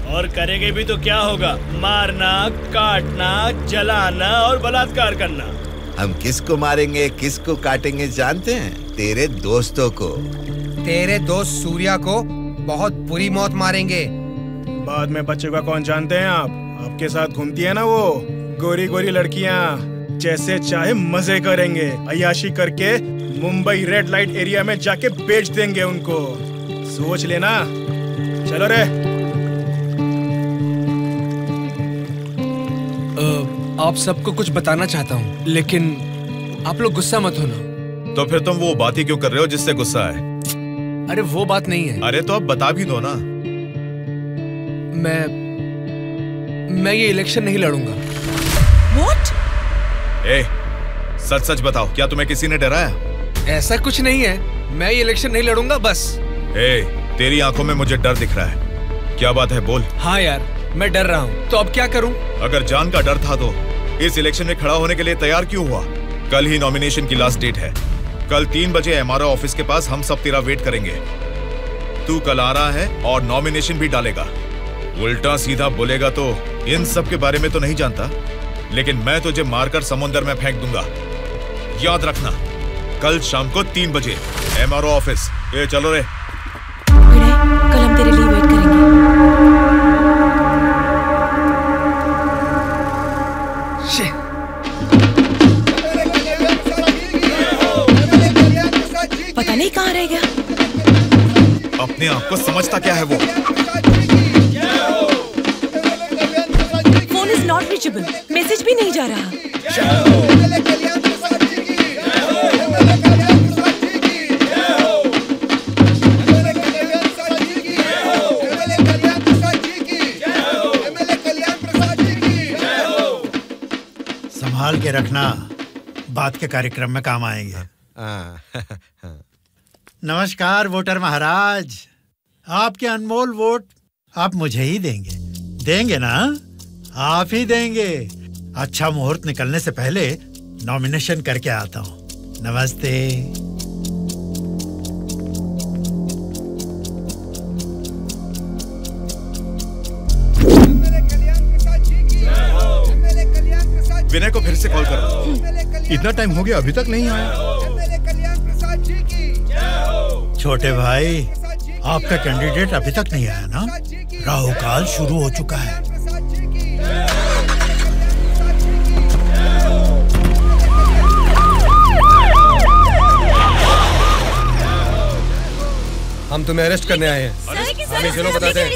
और करेंगे भी तो क्या होगा? मारना, काटना, जलाना और बलात्कार करना। हम किसको मारेंगे, किसको काटेंगे जानते हैं? तेरे दोस्तों को। तेरे दोस्त सूर्या को बहुत बुरी मौत मारेंगे। बाद में बच्चों का कौन जानते हैं आप? आपके साथ घूमती है ना वो गोरी गोरी लड़कियां, जैसे चाहे मजे करेंगे, अय्याशी करके मुंबई रेड लाइट एरिया में जाके बेच देंगे उनको। सोच लेना। चलो रे। आप सबको कुछ बताना चाहता हूँ, लेकिन आप लोग गुस्सा मत होना। तो फिर तुम वो बात ही क्यों कर रहे हो जिससे गुस्सा है? अरे वो बात नहीं है। अरे तो अब बता भी दो ना। मैं ये इलेक्शन नहीं लड़ूंगा। What? सच सच बताओ, क्या तुम्हें किसी ने डराया? ऐसा कुछ नहीं है, मैं ये इलेक्शन नहीं लड़ूंगा बस। तेरी आंखों में मुझे डर दिख रहा है। क्या बात है, बोल। हाँ यार, मैं डर रहा हूँ, तो अब क्या करूँ? अगर जान का डर था तो इस इलेक्शन में खड़ा होने के लिए तैयार क्यों हुआ? कल ही नॉमिनेशन की लास्ट डेट है। कल 3 बजे एमआरओ ऑफिस के पास हम सब तेरा वेट करेंगे। तू कल आ रहा है और नॉमिनेशन भी डालेगा। उल्टा सीधा बोलेगा तो इन सब के बारे में तो नहीं जानता, लेकिन मैं तुझे मारकर समुंदर में फेंक दूंगा। याद रखना, कल शाम को 3 बजे एमआरओ ऑफिस। चलो रे। कल हम तेरे लिए वेट करेंगे। पता नहीं कहाँ रह गया। अपने आप को समझता क्या है वो? Phone is not reachable, message भी नहीं जा रहा। संभाल के रखना, बात के कार्यक्रम में काम आएंगे। नमस्कार वोटर महाराज, आपके अनमोल वोट आप मुझे ही देंगे। देंगे ना? आप ही देंगे। अच्छा मुहूर्त निकलने से पहले नॉमिनेशन करके आता हूँ। नमस्ते। विनय को फिर से कॉल करो। इतना टाइम हो गया, अभी तक नहीं आया। छोटे भाई, आपका कैंडिडेट अभी तक नहीं आया ना? राहु काल शुरू हो चुका है। हम तुम्हें अरेस्ट करने आए हैं। हमें चलो बताते हैं।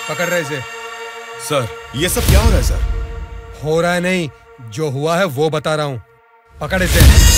पकड़ रहे इसे। सर, ये सब क्या हो रहा है सर? हो रहा है नहीं, जो हुआ है वो बता रहा हूँ। पकड़ इसे।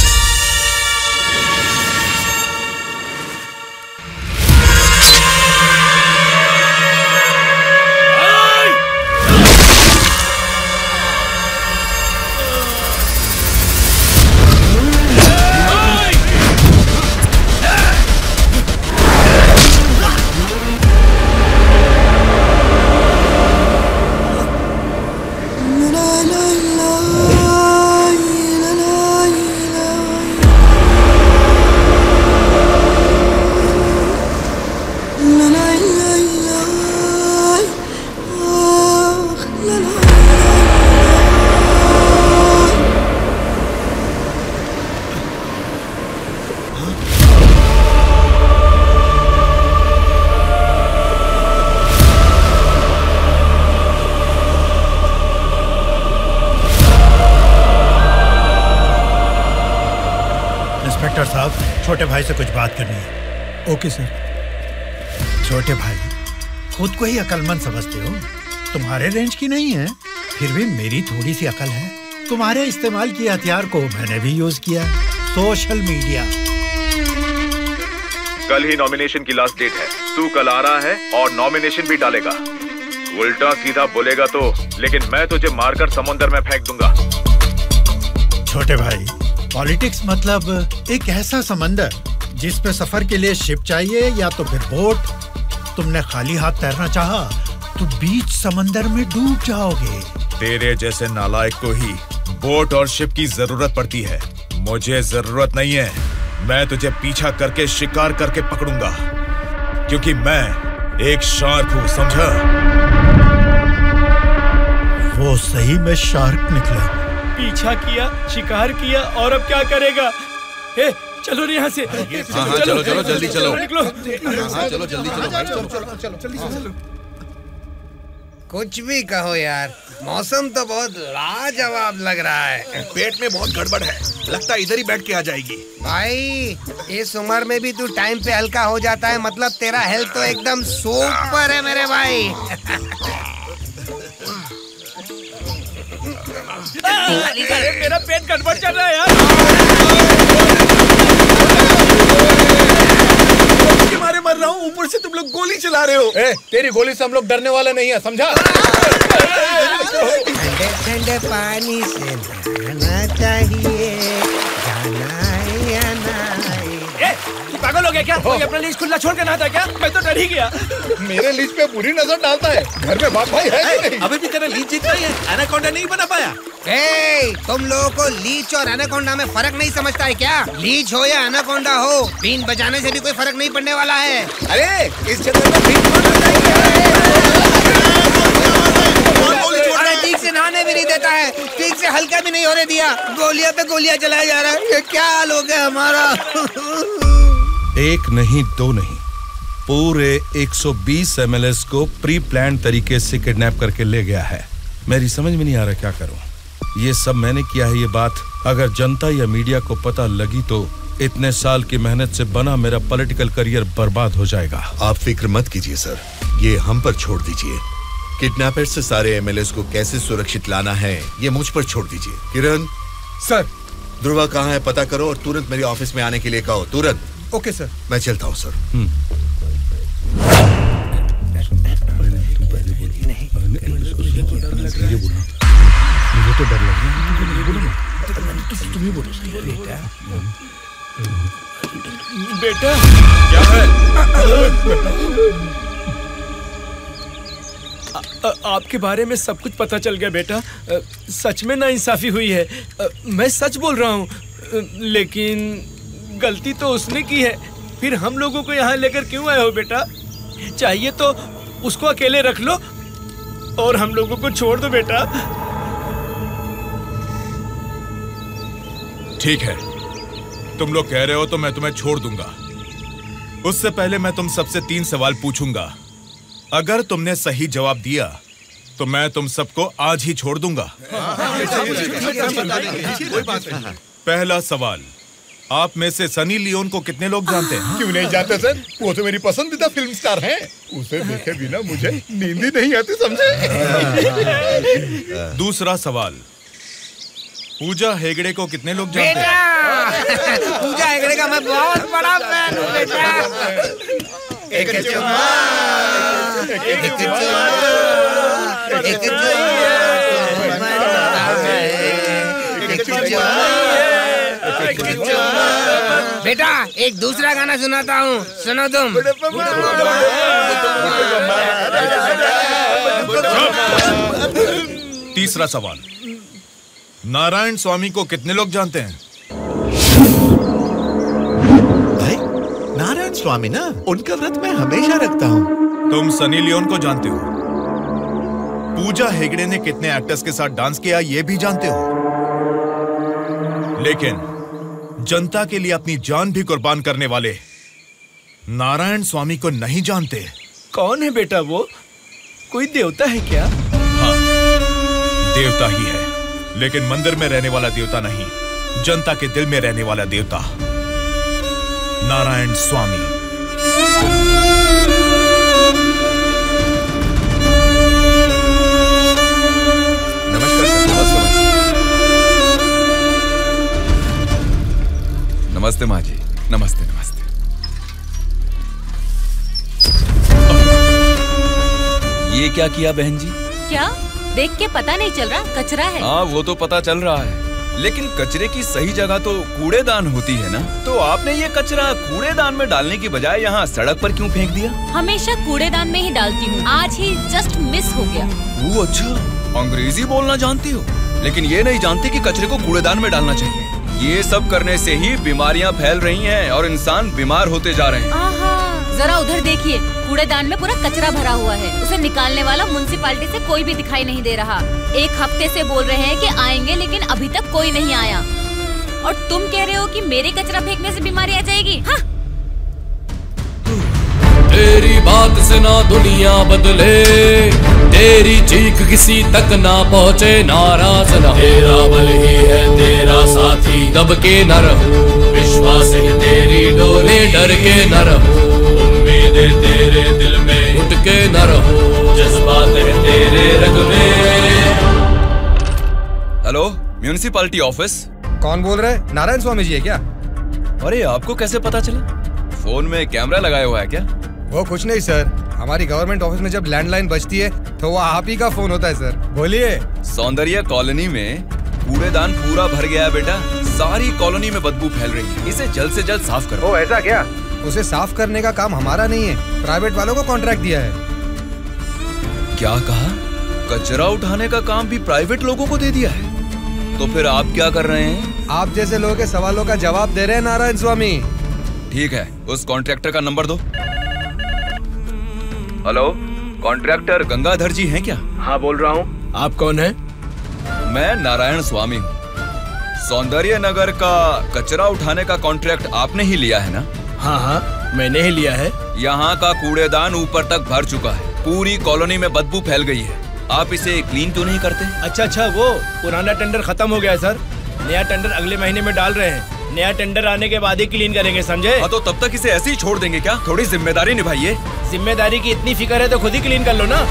छोटे भाई से कुछ बात करनी है। Okay sir. छोटे भाई, खुद को ही अक्लमंद समझते हो, तुम्हारे रेंज की नहीं है, फिर भी मेरी थोड़ी सी अकल है। तुम्हारे इस्तेमाल किए हथियार को मैंने भी यूज किया, सोशल मीडिया। कल ही नॉमिनेशन की लास्ट डेट है। तू कल आ रहा है और नॉमिनेशन भी डालेगा। उल्टा सीधा बोलेगा तो, लेकिन मैं तुझे मारकर समुद्र में फेंक दूंगा। छोटे भाई, पॉलिटिक्स मतलब एक ऐसा समंदर जिस पे सफर के लिए शिप चाहिए या तो फिर बोट। तुमने खाली हाथ तैरना चाहा तो बीच समंदर में डूब जाओगे। तेरे जैसे नालायक को ही बोट और शिप की जरूरत पड़ती है। मुझे जरूरत नहीं है। मैं तुझे पीछा करके शिकार करके पकड़ूंगा, क्योंकि मैं एक शार्क हूँ, समझा? वो सही में शार्क निकला। पीछा किया, शिकार किया, और अब क्या करेगा? हे, चलो यहाँ से। हाँ, चलो चलो जल्दी चलो। निकलो। हाँ, चलो जल्दी चलो भाई, चलो। कुछ भी कहो यार, मौसम तो बहुत लाजवाब लग रहा है। पेट में बहुत गड़बड़ है, लगता है इधर ही बैठ के आ जाएगी। भाई, इस उम्र में भी तू टाइम पे हल्का हो जाता है, मतलब तेरा हेल्थ तो एकदम सुपर है मेरे भाई। अरे मेरा पेट गड़बड़ चल रहा है यार। के मारे मर रहा हूँ, ऊपर से तुम लोग गोली चला रहे हो। तेरी गोली से हम लोग डरने वाले नहीं है, समझा? ठंडे ठंडे पानी से नहाना चाहिए, जाना है या नहीं। तू पागल हो गया क्या? कोई अपना लीज खुला छोड़ के नहाता क्या? मैं तो डर ही गया। मेरे लीज पे बुरी नजर डालता है। घर में बाप भाई है कि नहीं? अभी भी तेरा लीज जितना ही है, एनाकोंडा नहीं बना पाया। तुम लोगों को लीच और एनाकोंडा में फर्क नहीं समझता है क्या? लीच हो या एनाकोंडा हो, बीन बजाने से भी कोई फर्क नहीं पड़ने वाला है। अरे इस जंगल में बीन कौन बजाएगा? ठीक से नहाने भी नहीं देता है, ठीक से हल्का भी नहीं होने दिया, गोलियां पे गोलियां चलाया जा रहा है। ये क्या हाल हो गया हमारा? एक नहीं, दो नहीं, पूरे 120 एमएलएस को प्री प्लान तरीके से किडनैप करके ले गया है। मेरी समझ में नहीं आ रहा क्या करूं। ये सब मैंने किया है। ये बात अगर जनता या मीडिया को पता लगी तो इतने साल की मेहनत से बना मेरा पॉलिटिकल करियर बर्बाद हो जाएगा। आप फिक्र मत कीजिए सर, ये हम पर छोड़ दीजिए। किडनैपर्स से सारे एमएलएस को कैसे सुरक्षित लाना है ये मुझ पर छोड़ दीजिए। किरण सर, ध्रुवा कहाँ है पता करो और तुरंत मेरे ऑफिस में आने के लिए कहो, तुरंत। Okay sir. मैं चलता हूँ सर। मुझे तो डर लग रहा है। तुम ही बोलो बेटा। क्या है? आपके बारे में सब कुछ पता चल गया बेटा। सच में नाइंसाफी हुई है। मैं सच बोल रहा हूँ, लेकिन गलती तो उसने की है। फिर हम लोगों को यहाँ लेकर क्यों आए हो बेटा? चाहिए तो उसको अकेले रख लो और हम लोगों को छोड़ दो बेटा। ठीक है, तुम लोग कह रहे हो तो मैं तुम्हें छोड़ दूंगा। उससे पहले मैं तुम सबसे 3 सवाल पूछूंगा। अगर तुमने सही जवाब दिया तो मैं तुम सबको आज ही छोड़ दूंगा। पहला सवाल, आप में से सनी लियोन को कितने लोग जानते हैं? क्यों नहीं जानते सर, वो तो मेरी पसंदीदा फिल्म स्टार हैं। उसे देखे बिना मुझे नींद ही नहीं आती, समझे? दूसरा सवाल, पूजा हेगड़े को कितने लोग जानते हैं? पूजा हेगड़े का मैं बहुत बड़ा फैन हूँ बेटा। एक बेटा एक दूसरा गाना सुनाता हूँ, सुनो तुम। तीसरा सवाल, नारायण स्वामी को कितने लोग जानते हैं? भाई नारायण स्वामी ना, उनका व्रत मैं हमेशा रखता हूँ। तुम सनी लियोन को जानते हो? पूजा हेगड़े ने कितने एक्टर्स के साथ डांस किया ये भी जानते हो? लेकिन जनता के लिए अपनी जान भी कुर्बान करने वाले नारायण स्वामी को नहीं जानते। कौन है बेटा वो? कोई देवता है क्या? हाँ, देवता ही है, लेकिन मंदिर में रहने वाला देवता नहीं, जनता के दिल में रहने वाला देवता, नारायण स्वामी। नमस्कार सर। नमस्ते माँ जी। नमस्ते नमस्ते। ये क्या किया बहन जी? क्या देख के पता नहीं चल रहा? कचरा है। हाँ वो तो पता चल रहा है, लेकिन कचरे की सही जगह तो कूड़ेदान होती है ना। तो आपने ये कचरा कूड़ेदान में डालने की बजाय यहाँ सड़क पर क्यों फेंक दिया? हमेशा कूड़ेदान में ही डालती हूँ, आज ही जस्ट मिस हो गया। वो अच्छा, अंग्रेजी बोलना जानती हो, लेकिन ये नहीं जानती कि कचरे को कूड़ेदान में डालना चाहिए। ये सब करने से ही बीमारियाँ फैल रही हैं और इंसान बीमार होते जा रहे हैं। जरा उधर देखिए, कूड़ेदान में पूरा कचरा भरा हुआ है। उसे निकालने वाला म्युनिसिपैलिटी से कोई भी दिखाई नहीं दे रहा। 1 हफ्ते से बोल रहे हैं कि आएंगे, लेकिन अभी तक कोई नहीं आया। और तुम कह रहे हो कि मेरे कचरा फेंकने से बीमारी आ जाएगी? हाँ? तेरी बात से ना दुनिया बदले, तेरी चीख किसी तक ना पहुँचे, नाराज न तेरा बल ही है तेरा साथी, दब के न रहो, विश्वास है तेरी डोरे, डर के न रहो, उम्मीदें तेरे दिल में उठ के न रहो, जज्बात है तेरे रग में। Hello, municipality office. कौन बोल रहे? नारायण स्वामी जी है क्या? अरे आपको कैसे पता चला? फोन में कैमरा लगाया हुआ है क्या? वो कुछ नहीं सर, हमारी गवर्नमेंट ऑफिस में जब लैंडलाइन बजती है तो वो आप ही का फोन होता है सर। बोलिए। सौंदर्य कॉलोनी में कूड़ेदान पूरा भर गया है बेटा। सारी कॉलोनी में बदबू फैल रही है, इसे जल्द से जल्द साफ करो। ओ ऐसा क्या? उसे साफ करने का काम हमारा नहीं है, प्राइवेट वालों को कॉन्ट्रैक्ट दिया है। क्या कहा? कचरा उठाने का काम भी प्राइवेट लोगों को दे दिया है? तो फिर आप क्या कर रहे हैं? आप जैसे लोगों के सवालों का जवाब दे रहे हैं नारायण स्वामी। ठीक है, उस कॉन्ट्रैक्टर का नंबर दो। हेलो, कॉन्ट्रैक्टर गंगाधर जी हैं क्या? हाँ बोल रहा हूँ। आप कौन है? मैं नारायण स्वामी हूँ। सौंदर्य नगर का कचरा उठाने का कॉन्ट्रैक्ट आपने ही लिया है ना? हाँ हाँ, मैंने ही लिया है। यहाँ का कूड़ेदान ऊपर तक भर चुका है, पूरी कॉलोनी में बदबू फैल गई है। आप इसे क्लीन क्यों नहीं करते? अच्छा, वो पुराना टेंडर खत्म हो गया है सर, नया टेंडर अगले महीने में डाल रहे हैं। नया टेंडर आने के बाद ही क्लीन करेंगे, समझे? हाँ, तो तब तक इसे ऐसे ही छोड़ देंगे क्या? थोड़ी जिम्मेदारी निभाइए। जिम्मेदारी की इतनी फिक्र है तो खुद ही क्लीन कर लो ना।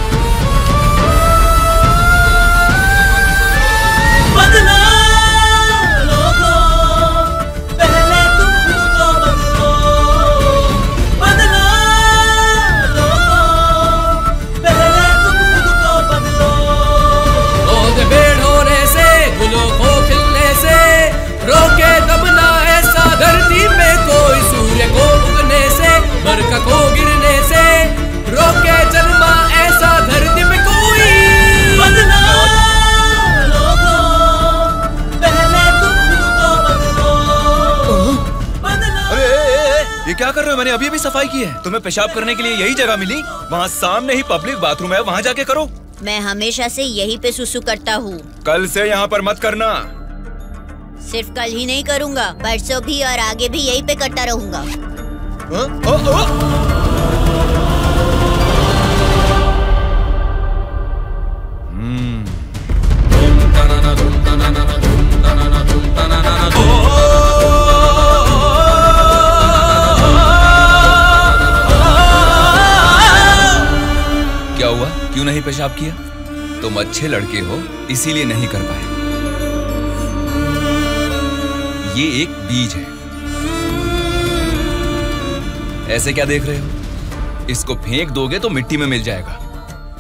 रोके तब ना ऐसा धरती में कोई, सूर्य को उगने से, बरखा को गिरने से, रोके जन्मा ऐसा धरती में कोई। बदला लोगों, पहले तुम खुद को बदलो। अरे ये क्या कर रहे हो? मैंने अभी अभी सफाई की है। तुम्हें पेशाब करने के लिए यही जगह मिली? वहाँ सामने ही पब्लिक बाथरूम है, वहाँ जाके करो। मैं हमेशा से यहीं पे सुसु करता हूँ। कल से यहाँ पर मत करना। सिर्फ कल ही नहीं करूँगा, परसों भी और आगे भी यहीं पे करता रहूँगा। क्या हुआ? क्यों नहीं पेशाब किया? तुम अच्छे लड़के हो, इसीलिए नहीं कर पाए। ये एक बीज है। ऐसे क्या देख रहे हो? इसको फेंक दोगे तो मिट्टी में मिल जाएगा,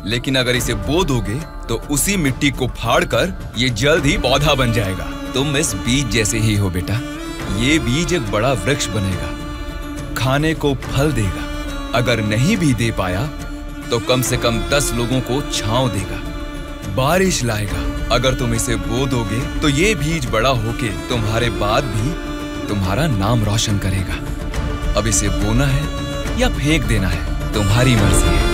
लेकिन अगर इसे बो दोगे तो उसी मिट्टी को फाड़कर ये जल्द ही पौधा बन जाएगा। तुम इस बीज जैसे ही हो बेटा। ये बीज एक बड़ा वृक्ष बनेगा, खाने को फल देगा। अगर नहीं भी दे पाया तो कम से कम 10 लोगों को छांव देगा, बारिश लाएगा। अगर तुम इसे बो दोगे तो ये बीज बड़ा होके तुम्हारे बाद भी तुम्हारा नाम रोशन करेगा। अब इसे बोना है या फेंक देना है, तुम्हारी मर्जी है।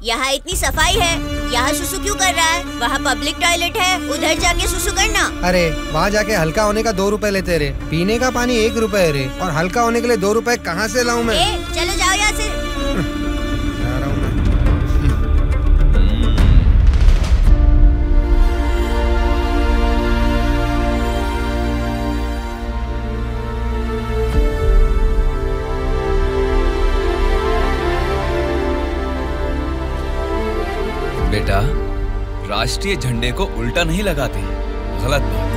यहाँ इतनी सफाई है, यहाँ सुसु क्यों कर रहा है? वहाँ पब्लिक टॉयलेट है, उधर जाके सुसु करना। अरे वहाँ जाके हल्का होने का 2 रुपए लेते रे, पीने का पानी 1 रुपए रे, और हल्का होने के लिए 2 रुपए कहाँ से लाऊं मैं? चलो जाओ यहाँ से। जा रहा हूँ मैं। बेटा, राष्ट्रीय झंडे को उल्टा नहीं लगाते, गलत बात।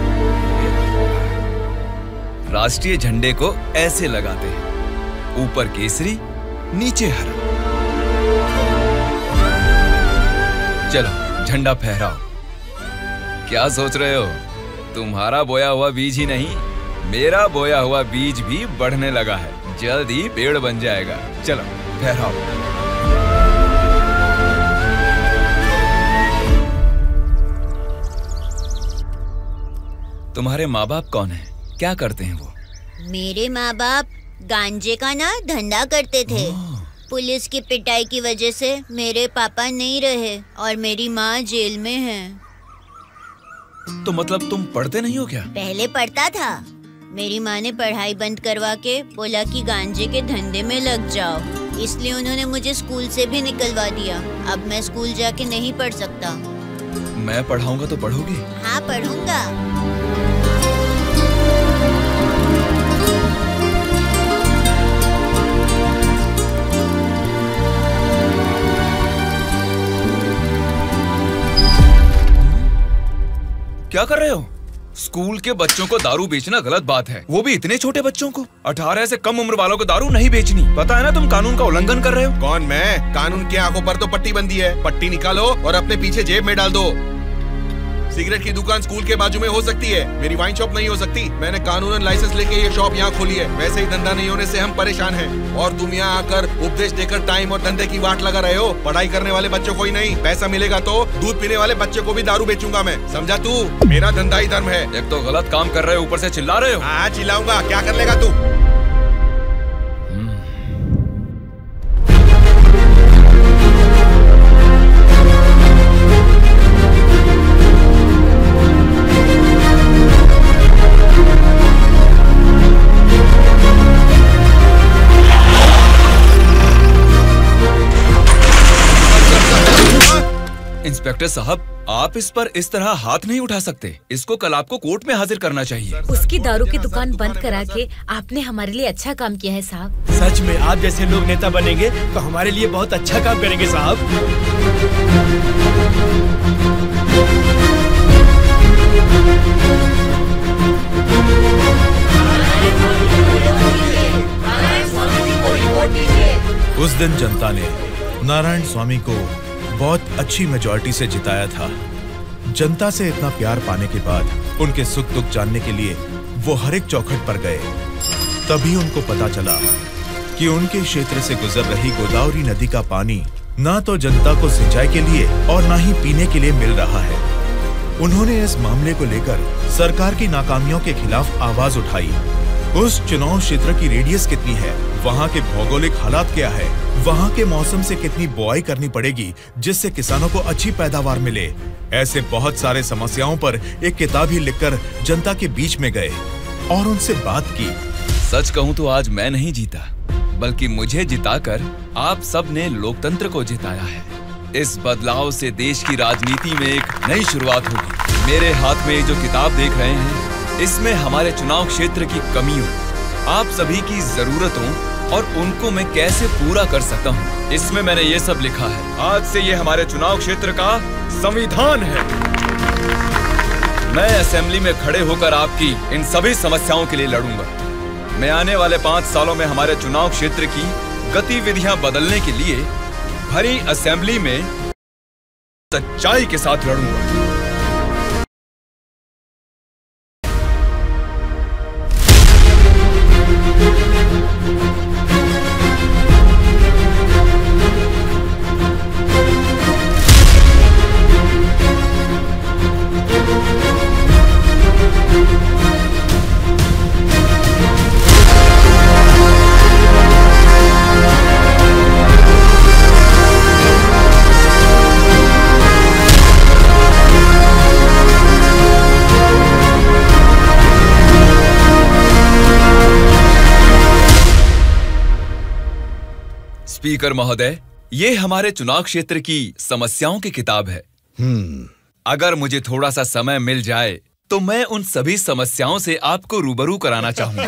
राष्ट्रीय झंडे को ऐसे लगाते हैं, ऊपर केसरी नीचे हरा। चलो झंडा फहराओ। क्या सोच रहे हो? तुम्हारा बोया हुआ बीज ही नहीं, मेरा बोया हुआ बीज भी बढ़ने लगा है। जल्द ही पेड़ बन जाएगा। चलो ठहराओ। तुम्हारे माँ बाप कौन है? क्या करते हैं वो? मेरे माँ बाप गांजे का ना धंधा करते थे। पुलिस की पिटाई की वजह से मेरे पापा नहीं रहे और मेरी माँ जेल में है। तो मतलब तुम पढ़ते नहीं हो क्या? पहले पढ़ता था। मेरी माँ ने पढ़ाई बंद करवा के बोला कि गांजे के धंधे में लग जाओ, इसलिए उन्होंने मुझे स्कूल से भी निकलवा दिया। अब मैं स्कूल जाके नहीं पढ़ सकता। मैं पढ़ाऊंगा तो पढ़ोगी? हाँ पढ़ूंगा। क्या कर रहे हो? स्कूल के बच्चों को दारू बेचना गलत बात है, वो भी इतने छोटे बच्चों को। 18 से कम उम्र वालों को दारू नहीं बेचनी। पता है ना तुम कानून का उल्लंघन कर रहे हो। कौन मैं? कानून की आंखों पर तो पट्टी बंदी है। पट्टी निकालो और अपने पीछे जेब में डाल दो। सिगरेट की दुकान स्कूल के बाजू में हो सकती है, मेरी वाइन शॉप नहीं हो सकती। मैंने कानूनन लाइसेंस लेके ये शॉप यहाँ खोली है। वैसे ही धंधा नहीं होने से हम परेशान हैं और तुम यहाँ आकर उपदेश देकर टाइम और धंधे की वाट लगा रहे हो। पढ़ाई करने वाले बच्चों को ही नहीं, पैसा मिलेगा तो दूध पीने वाले बच्चे को भी दारू बेचूंगा मैं, समझा तू? मेरा धंधा ही धर्म है। एक तो गलत काम कर रहे हो, ऊपर से चिल्ला रहे हो। हाँ चिल्लाऊंगा, क्या कर लेगा तू? इंस्पेक्टर साहब, आप इस पर इस तरह हाथ नहीं उठा सकते। इसको कल आपको कोर्ट में हाजिर करना चाहिए। उसकी दारू की दुकान बंद करा के आपने हमारे लिए अच्छा काम किया है साहब। सच में आप जैसे लोग नेता बनेंगे तो हमारे लिए बहुत अच्छा काम करेंगे साहब। उस दिन जनता ने नारायण स्वामी को बहुत अच्छी मेजॉरिटी से जिताया था। जनता से इतना प्यार पाने के बाद उनके सुख दुख जानने के लिए वो हर एक चौखट पर गए। तभी उनको पता चला कि उनके क्षेत्र से गुजर रही गोदावरी नदी का पानी ना तो जनता को सिंचाई के लिए और ना ही पीने के लिए मिल रहा है। उन्होंने इस मामले को लेकर सरकार की नाकामियों के खिलाफ आवाज उठाई। उस चुनाव क्षेत्र की रेडियस कितनी है, वहाँ के भौगोलिक हालात क्या है, वहाँ के मौसम से कितनी बुआई करनी पड़ेगी जिससे किसानों को अच्छी पैदावार मिले, ऐसे बहुत सारे समस्याओं पर एक किताब ही लिखकर जनता के बीच में गए और उनसे बात की। सच कहूँ तो आज मैं नहीं जीता, बल्कि मुझे जिताकर आप सब ने लोकतंत्र को जिताया है। इस बदलाव से देश की राजनीति में एक नई शुरुआत होगी। मेरे हाथ में जो किताब देख रहे हैं, इसमें हमारे चुनाव क्षेत्र की कमियों, आप सभी की जरूरतों और उनको मैं कैसे पूरा कर सकता हूँ, इसमें मैंने ये सब लिखा है। आज से ये हमारे चुनाव क्षेत्र का संविधान है। मैं असेंबली में खड़े होकर आपकी इन सभी समस्याओं के लिए लड़ूंगा। मैं आने वाले 5 सालों में हमारे चुनाव क्षेत्र की गतिविधियां बदलने के लिए भरी असेंबली में सच्चाई के साथ लड़ूंगा। स्पीकर महोदय, ये हमारे चुनाव क्षेत्र की समस्याओं की किताब है। अगर मुझे थोड़ा सा समय मिल जाए तो मैं उन सभी समस्याओं से आपको रूबरू कराना चाहूंगा।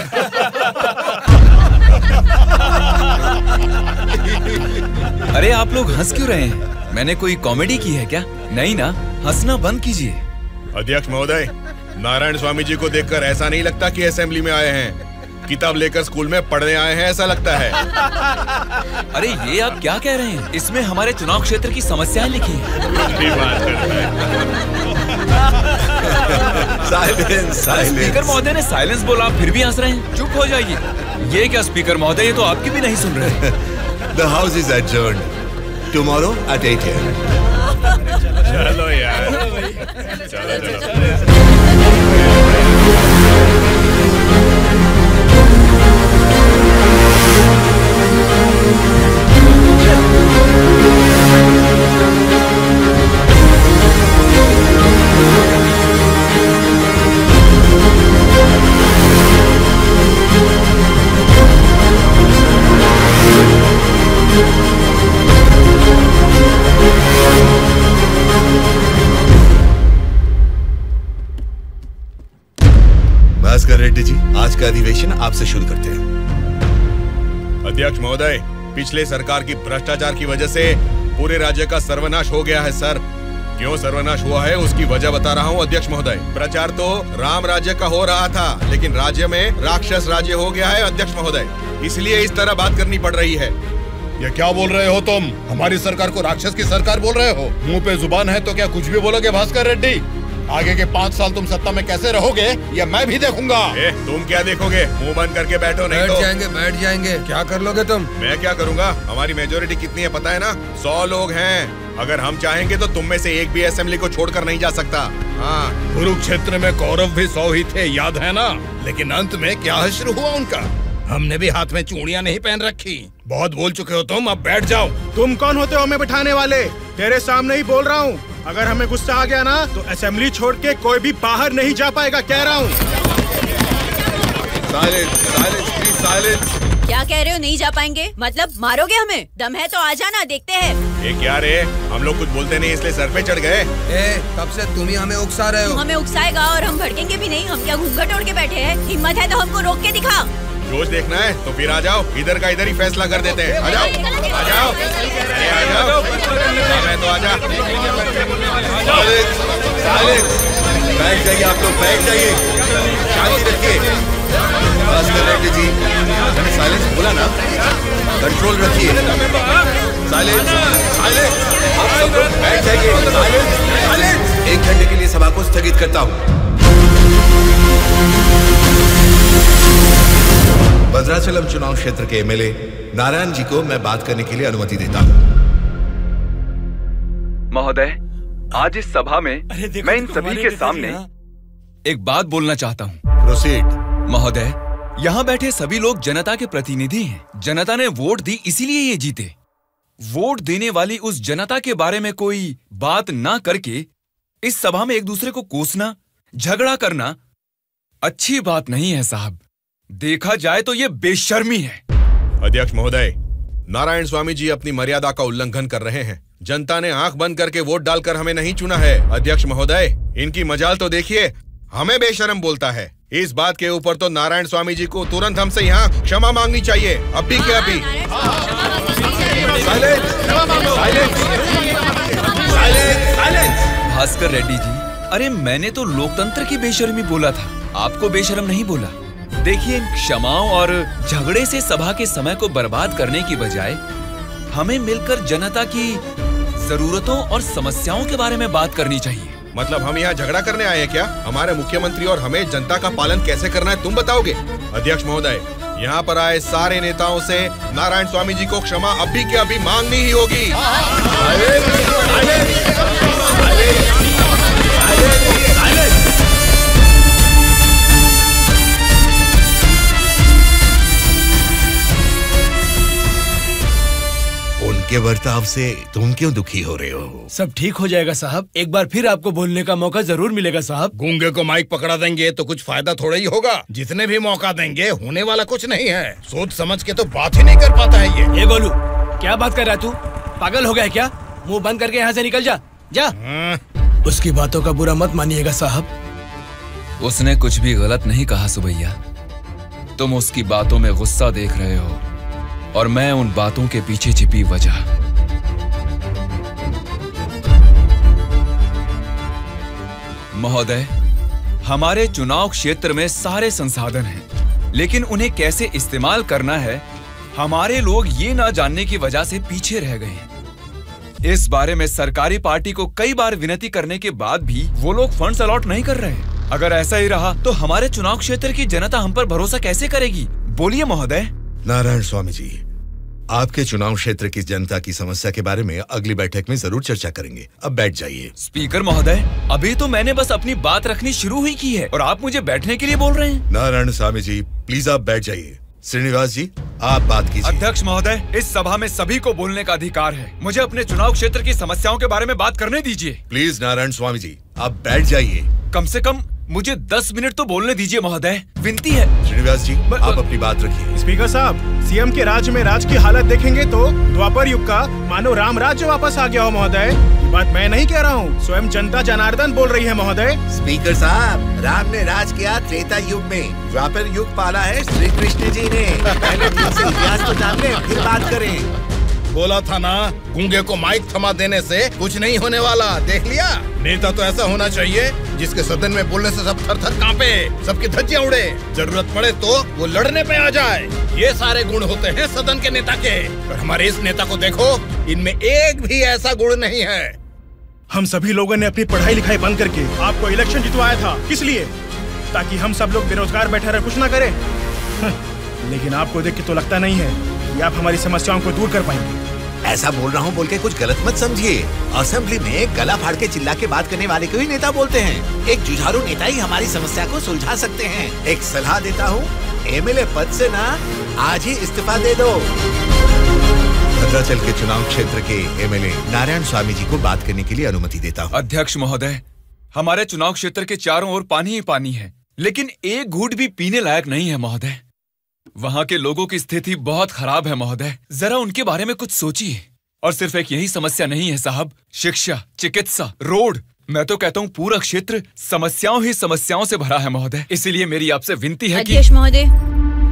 अरे आप लोग हंस क्यों रहे हैं? मैंने कोई कॉमेडी की है क्या? नहीं ना, हंसना बंद कीजिए। अध्यक्ष महोदय, नारायण स्वामी जी को देखकर ऐसा नहीं लगता कि असेंबली में आए हैं, किताब लेकर स्कूल में पढ़ने आए हैं ऐसा लगता है। अरे ये आप क्या कह रहे हैं? इसमें हमारे चुनाव क्षेत्र की समस्याएं लिखी हैं। साइलेंस, स्पीकर महोदय ने साइलेंस बोला, फिर भी हंस रहे हैं। चुप हो जाइए। ये क्या स्पीकर महोदय, ये तो आपकी भी नहीं सुन रहे। The house is adjourned. Tomorrow at 8 a.m. चलो यार, चलो। भास्कर रेड्डी जी, आज का अधिवेशन आपसे शुरू करते हैं। अध्यक्ष महोदय, पिछले सरकार की भ्रष्टाचार की वजह से पूरे राज्य का सर्वनाश हो गया है सर। क्यों सर्वनाश हुआ है उसकी वजह बता रहा हूँ अध्यक्ष महोदय। प्रचार तो राम राज्य का हो रहा था, लेकिन राज्य में राक्षस राज्य हो गया है अध्यक्ष महोदय, इसलिए इस तरह बात करनी पड़ रही है। ये क्या बोल रहे हो तुम? हमारी सरकार को राक्षस की सरकार बोल रहे हो? मुंह पे जुबान है तो क्या कुछ भी बोलोगे भास्कर रेड्डी? आगे के 5 साल तुम सत्ता में कैसे रहोगे ये मैं भी देखूंगा। तुम क्या देखोगे? मुंह बंद करके बैठो, नहीं तो बैठ जाएंगे। क्या कर लोगे तुम? मैं क्या करूंगा? हमारी मेजोरिटी कितनी है पता है ना? 100 लोग हैं। अगर हम चाहेंगे तो तुम में से एक भी असेंबली को छोड़कर नहीं जा सकता। हाँ, कुरुक्षेत्र में कौरव भी 100 ही थे, याद है ना? लेकिन अंत में क्या हश्र हुआ उनका? हमने भी हाथ में चूड़ियां नहीं पहन रखी। बहुत बोल चुके हो तुम, अब बैठ जाओ। तुम कौन होते हो हमें बिठाने वाले? तेरे सामने ही बोल रहा हूँ, अगर हमें गुस्सा आ गया ना तो असेंबली छोड़ के कोई भी बाहर नहीं जा पाएगा, कह रहा हूँ। क्या कह रहे हो? नहीं जा पाएंगे मतलब मारोगे हमें? दम है तो आ जाना, देखते हैं। ये क्या रे, हम लोग कुछ बोलते नहीं इसलिए सर पे चढ़ गए। तब से तुम ही हमें उकसा रहे हो। तू हमें उकसाएगा और हम भड़केंगे भी नहीं? हम क्या घूंघट ओढ़ के बैठे हैं? हिम्मत है तो हमको रोक के दिखा। जोश देखना है तो फिर आ जाओ, इधर का इधर ही फैसला कर देते हैं। आ जाओ, आ जाओ, अरे आ जाओ, मैं तो आ जा। बैठ जाइए आप लोग, बैठ जाइए, शांति रखिए। भास्कर रेड्डी जी, मैंने साइलेंस बोला ना, कंट्रोल रखिए। साइलेंस, साइलेंस, आप सब लोग बैठ जाइए। Silence, silence. 1 घंटे के लिए सभा को स्थगित करता हूँ। भद्राचलम चुनाव क्षेत्र के एमएलए नारायण जी को मैं बात करने के लिए अनुमति देता हूँ। महोदय, आज इस सभा में मैं इन सभी के सामने एक बात बोलना चाहता हूँ। प्रोसीड। महोदय, यहाँ बैठे सभी लोग जनता के प्रतिनिधि हैं। जनता ने वोट दी, इसीलिए ये जीते। वोट देने वाली उस जनता के बारे में कोई बात ना करके इस सभा में एक दूसरे को कोसना, झगड़ा करना अच्छी बात नहीं है साहब। देखा जाए तो ये बेशर्मी है। अध्यक्ष महोदय, नारायण स्वामी जी अपनी मर्यादा का उल्लंघन कर रहे हैं। जनता ने आंख बंद करके वोट डालकर हमें नहीं चुना है। अध्यक्ष महोदय, इनकी मजाल तो देखिए, हमें बेशर्म बोलता है। इस बात के ऊपर तो नारायण स्वामी जी को तुरंत हमसे यहाँ क्षमा मांगनी चाहिए, अभी के अभी। भास्कर रेड्डी जी, अरे मैंने तो लोकतंत्र की बेशर्मी बोला था, आपको बेशर्म नहीं बोला। देखिए, इन क्षमाओं और झगड़े से सभा के समय को बर्बाद करने की बजाय हमें मिलकर जनता की जरूरतों और समस्याओं के बारे में बात करनी चाहिए। मतलब हम यहाँ झगड़ा करने आए हैं क्या? हमारे मुख्यमंत्री और हमें जनता का पालन कैसे करना है तुम बताओगे? अध्यक्ष महोदय, यहाँ पर आए सारे नेताओं से नारायण स्वामी जी को क्षमा अभी के अभी मांगनी ही होगी। उनके बर्ताव से तुम क्यों दुखी हो रहे हो? सब ठीक हो जाएगा साहब, एक बार फिर आपको बोलने का मौका जरूर मिलेगा साहब। गूंगे को माइक पकड़ा देंगे तो कुछ फायदा थोड़ा ही होगा। जितने भी मौका देंगे होने वाला कुछ नहीं है। सोच समझ के तो बात ही नहीं कर पाता है ये। ए बोलू, क्या बात कर रहा है तू? पागल हो गया क्या? मुंह बंद करके यहाँ से निकल जा, जा। उसकी बातों का बुरा मत मानिएगा साहब। उसने कुछ भी गलत नहीं कहा सुबैया। तुम उसकी बातों में गुस्सा देख रहे हो और मैं उन बातों के पीछे छिपी वजह। महोदय, हमारे चुनाव क्षेत्र में सारे संसाधन हैं, लेकिन उन्हें कैसे इस्तेमाल करना है हमारे लोग ये ना जानने की वजह से पीछे रह गए हैं। इस बारे में सरकारी पार्टी को कई बार विनती करने के बाद भी वो लोग फंड्स अलॉट नहीं कर रहे। अगर ऐसा ही रहा तो हमारे चुनाव क्षेत्र की जनता हम पर भरोसा कैसे करेगी? बोलिए महोदय। नारायण स्वामी जी, आपके चुनाव क्षेत्र की जनता की समस्या के बारे में अगली बैठक में जरूर चर्चा करेंगे। अब बैठ जाइए। स्पीकर महोदय, अभी तो मैंने बस अपनी बात रखनी शुरू ही की है और आप मुझे बैठने के लिए बोल रहे हैं। नारायण स्वामी जी, प्लीज आप बैठ जाइए। श्रीनिवास जी, आप बात कीजिए। अध्यक्ष महोदय, इस सभा में सभी को बोलने का अधिकार है। मुझे अपने चुनाव क्षेत्र की समस्याओं के बारे में बात करने दीजिए। प्लीज नारायण स्वामी जी, आप बैठ जाइए। कम से कम मुझे 10 मिनट तो बोलने दीजिए महोदय, विनती है। श्रीनिवास जी, आप अपनी बात रखिए। स्पीकर साहब, सीएम के राज्य में राज की हालत देखेंगे तो द्वापर युग का मानो राम राज्य वापस आ गया हो महोदय। ये बात मैं नहीं कह रहा हूँ, स्वयं जनता जनार्दन बोल रही है महोदय। स्पीकर साहब, राम ने राज किया त्रेता युग में, द्वापर युग पाला है श्री कृष्ण जी ने। पहले ठीक से इतिहास तो जान ले, फिर बात करें। बोला था ना, गूंगे को माइक थमा देने से कुछ नहीं होने वाला। देख लिया, नेता तो ऐसा होना चाहिए जिसके सदन में बोलने से सब थर थर कांपे, सबकी धज्जियां उड़े, जरूरत पड़े तो वो लड़ने पे आ जाए। ये सारे गुण होते हैं सदन के नेता के। और हमारे इस नेता को देखो, इनमें एक भी ऐसा गुण नहीं है। हम सभी लोगों ने अपनी पढ़ाई लिखाई बंद करके आपको इलेक्शन जितवाया था। किस लिए? ताकि हम सब लोग बेरोजगार बैठे रहे, कुछ ना करें। लेकिन आपको देख के तो लगता नहीं है कि आप हमारी समस्याओं को दूर कर पाएंगे। ऐसा बोल रहा हूँ बोल के कुछ गलत मत समझिए। असेंबली में गला फाड़ के चिल्ला के बात करने वाले को ही नेता बोलते हैं। एक जुझारू नेता ही हमारी समस्या को सुलझा सकते हैं। एक सलाह देता हूँ, एमएलए पद से ना आज ही इस्तीफा दे दो। भद्राचल के चुनाव क्षेत्र के एमएलए नारायण स्वामी जी को बात करने के लिए अनुमति देता हूँ। अध्यक्ष महोदय, हमारे चुनाव क्षेत्र के चारों ओर पानी ही पानी है, लेकिन एक घूंट भी पीने लायक नहीं है महोदय। वहाँ के लोगों की स्थिति बहुत खराब है महोदय, जरा उनके बारे में कुछ सोचिए। और सिर्फ एक यही समस्या नहीं है साहब, शिक्षा, चिकित्सा, रोड, मैं तो कहता हूँ पूरा क्षेत्र समस्याओं ही समस्याओं से भरा है महोदय। इसीलिए मेरी आपसे विनती है कि अध्यक्ष महोदय,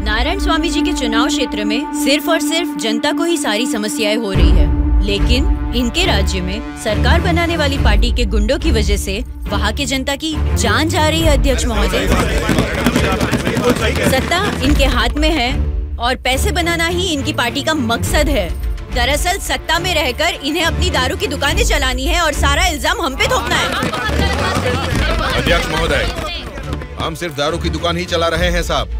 नारायण स्वामी जी के चुनाव क्षेत्र में सिर्फ और सिर्फ जनता को ही सारी समस्याएं हो रही है, लेकिन इनके राज्य में सरकार बनाने वाली पार्टी के गुंडों की वजह से वहाँ के जनता की जान जा रही है। अध्यक्ष महोदय, सत्ता इनके हाथ में है और पैसे बनाना ही इनकी पार्टी का मकसद है। दरअसल सत्ता में रहकर इन्हें अपनी दारू की दुकानें चलानी है और सारा इल्जाम हम पे थोपना है। अध्यक्ष महोदय, हम सिर्फ दारू की दुकान ही चला रहे हैं साहब।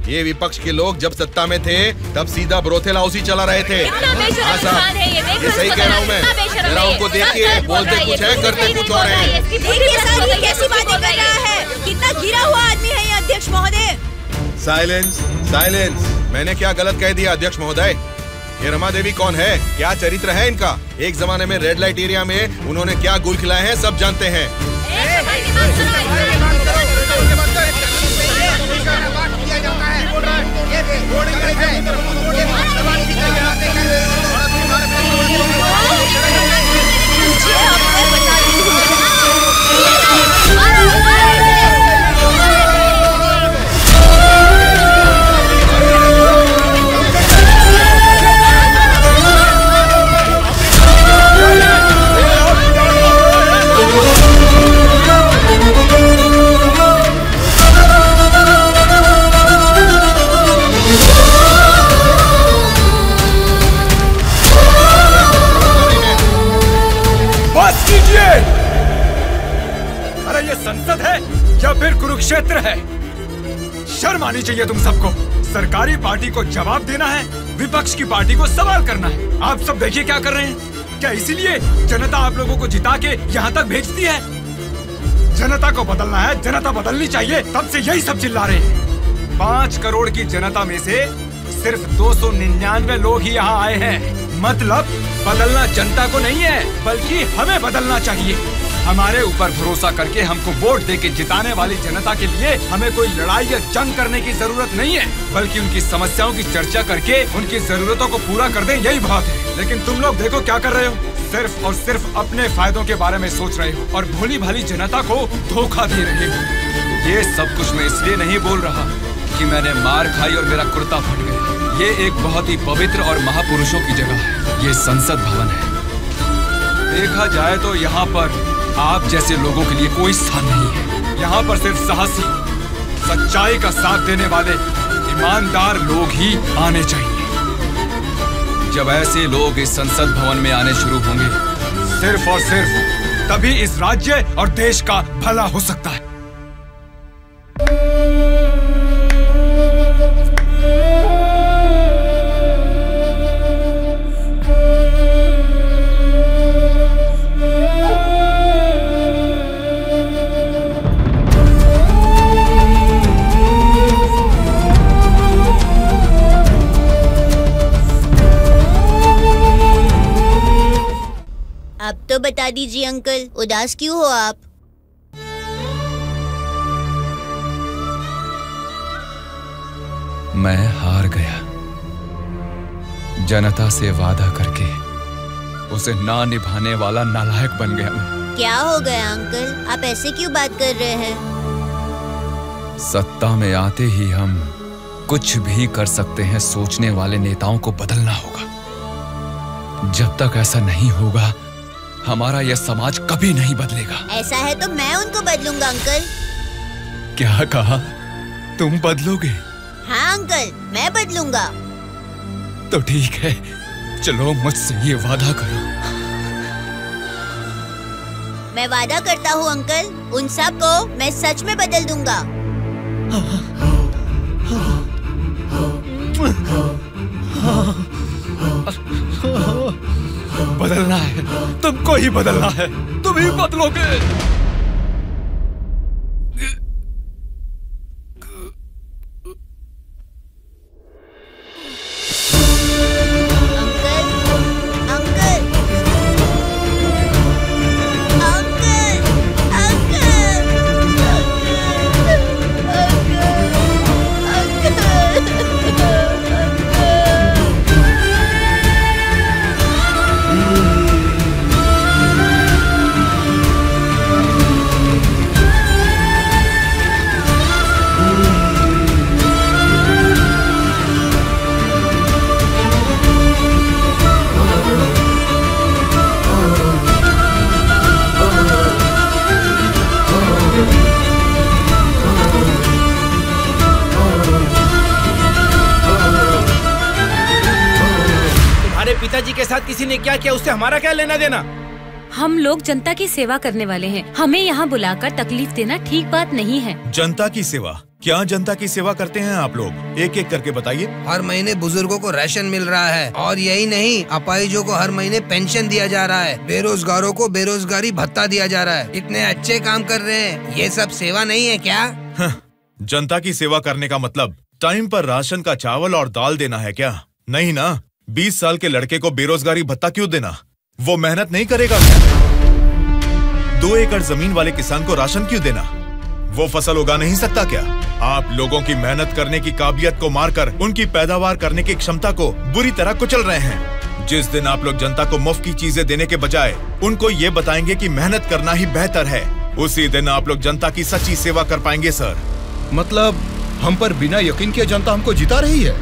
ये विपक्ष के लोग जब सत्ता में थे तब सीधा ब्रोथेल हाउस ही चला रहे थे। हाँ साहब, ये सही कह रहा हूँ मैं। जरा उनको देखिए, बोलते कुछ है, करते कुछ और है। कैसी बातें कर रहा है? कितना गिरा हुआ आदमी है ये अध्यक्ष महोदय। Silence, silence. मैंने क्या गलत कह दिया अध्यक्ष महोदय? ये रमा देवी कौन है? क्या चरित्र है इनका? एक जमाने में रेड लाइट एरिया में उन्होंने क्या गुल खिलाए हैं सब जानते हैं। अरे ये संसद है या फिर कुरुक्षेत्र है? शर्म आनी चाहिए तुम सबको। सरकारी पार्टी को जवाब देना है, विपक्ष की पार्टी को सवाल करना है। आप सब देखिए क्या कर रहे हैं। क्या इसीलिए जनता आप लोगों को जिता के यहाँ तक भेजती है? जनता को बदलना है, जनता बदलनी चाहिए, तब से यही सब चिल्ला रहे हैं। 5 करोड़ की जनता में से सिर्फ 299 लोग ही यहाँ आए हैं। मतलब बदलना जनता को नहीं है, बल्कि हमें बदलना चाहिए। हमारे ऊपर भरोसा करके हमको वोट देके जिताने वाली जनता के लिए हमें कोई लड़ाई या जंग करने की जरूरत नहीं है, बल्कि उनकी समस्याओं की चर्चा करके उनकी जरूरतों को पूरा कर दें, यही बहुत है। लेकिन तुम लोग देखो क्या कर रहे हो, सिर्फ और सिर्फ अपने फायदों के बारे में सोच रहे हो और भोली भाली जनता को धोखा दे रहे हो। ये सब कुछ मैं इसलिए नहीं बोल रहा कि मैंने मार खाई और मेरा कुर्ता फट गया। ये एक बहुत ही पवित्र और महापुरुषों की जगह है, ये संसद भवन है। देखा जाए तो यहाँ पर आप जैसे लोगों के लिए कोई स्थान नहीं है। यहाँ पर सिर्फ साहसी, सच्चाई का साथ देने वाले ईमानदार लोग ही आने चाहिए। जब ऐसे लोग इस संसद भवन में आने शुरू होंगे सिर्फ और सिर्फ तभी इस राज्य और देश का भला हो सकता है। अब तो बता दीजिए अंकल, उदास क्यों हो आप? मैं हार गया। जनता से वादा करके उसे ना निभाने वाला नालायक बन गया मैं। क्या हो गया अंकल, आप ऐसे क्यों बात कर रहे हैं? सत्ता में आते ही हम कुछ भी कर सकते हैं सोचने वाले नेताओं को बदलना होगा। जब तक ऐसा नहीं होगा हमारा यह समाज कभी नहीं बदलेगा। ऐसा है तो मैं उनको बदलूंगा अंकल। क्या कहा? तुम बदलोगे? हाँ अंकल, मैं बदलूंगा। तो ठीक है, चलो मुझसे ये वादा करो। मैं वादा करता हूँ अंकल, उन सब को मैं सच में बदल दूंगा। बदलना है, तुमको ही बदलना है, तुम ही बदलोगे। पिताजी के साथ किसी ने क्या किया, उससे हमारा क्या लेना देना? हम लोग जनता की सेवा करने वाले हैं, हमें यहाँ बुलाकर तकलीफ देना ठीक बात नहीं है। जनता की सेवा? क्या जनता की सेवा करते हैं आप लोग? एक एक करके बताइए। हर महीने बुजुर्गों को राशन मिल रहा है, और यही नहीं, अपाहिजों को हर महीने पेंशन दिया जा रहा है, बेरोजगारों को बेरोजगारी भत्ता दिया जा रहा है। इतने अच्छे काम कर रहे हैं, ये सब सेवा नहीं है क्या? जनता की सेवा करने का मतलब टाइम पर राशन का चावल और दाल देना है क्या? नहीं ना। 20 साल के लड़के को बेरोजगारी भत्ता क्यों देना? वो मेहनत नहीं करेगा क्या? 2 एकड़ जमीन वाले किसान को राशन क्यों देना? वो फसल उगा नहीं सकता क्या? आप लोगों की मेहनत करने की काबिलियत को मारकर उनकी पैदावार करने की क्षमता को बुरी तरह कुचल रहे हैं। जिस दिन आप लोग जनता को मुफ्त की चीजें देने के बजाय उनको ये बताएंगे कि मेहनत करना ही बेहतर है, उसी दिन आप लोग जनता की सच्ची सेवा कर पाएंगे सर। मतलब हम पर बिना यकीन के जनता हमको जिता रही है।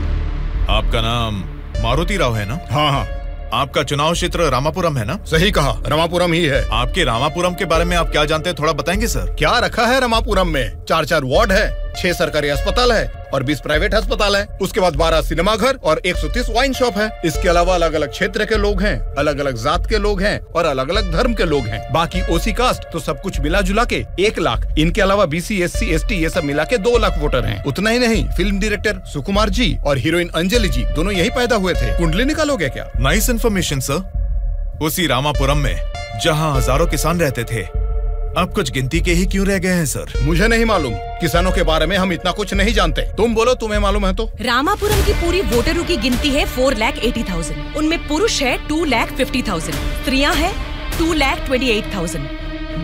आपका नाम मारुति राव है ना? हाँ हाँ। आपका चुनाव क्षेत्र रामापुरम है ना? सही कहा, रामापुरम ही है। आपके रामापुरम के बारे में आप क्या जानते हैं, थोड़ा बताएंगे सर? क्या रखा है रामापुरम में? 4 वार्ड है, 6 सरकारी अस्पताल है और 20 प्राइवेट अस्पताल है। उसके बाद 12 सिनेमा घर और 130 वाइन शॉप है। इसके अलावा अलग अलग क्षेत्र के लोग हैं, अलग अलग जात के लोग हैं और अलग अलग धर्म के लोग हैं। बाकी ओसी कास्ट तो सब कुछ मिला जुला के 1 लाख। इनके अलावा BC SC ST ये सब मिला के 2 लाख वोटर हैं। उतना ही नहीं, फिल्म डायरेक्टर सुकुमार जी और हीरोइन अंजलि जी दोनों यही पैदा हुए थे। कुंडली निकालोगे क्या? Nice information sir. उसी रामापुरम में जहाँ हजारों किसान रहते थे, अब कुछ गिनती के ही क्यों रह गए हैं सर? मुझे नहीं मालूम, किसानों के बारे में हम इतना कुछ नहीं जानते। तुम बोलो, तुम्हें मालूम है तो? रामापुरम की पूरी वोटरों की गिनती है 4,80,000। उनमें पुरुष है 2,50,000, स्त्रियां हैं 2,28,000,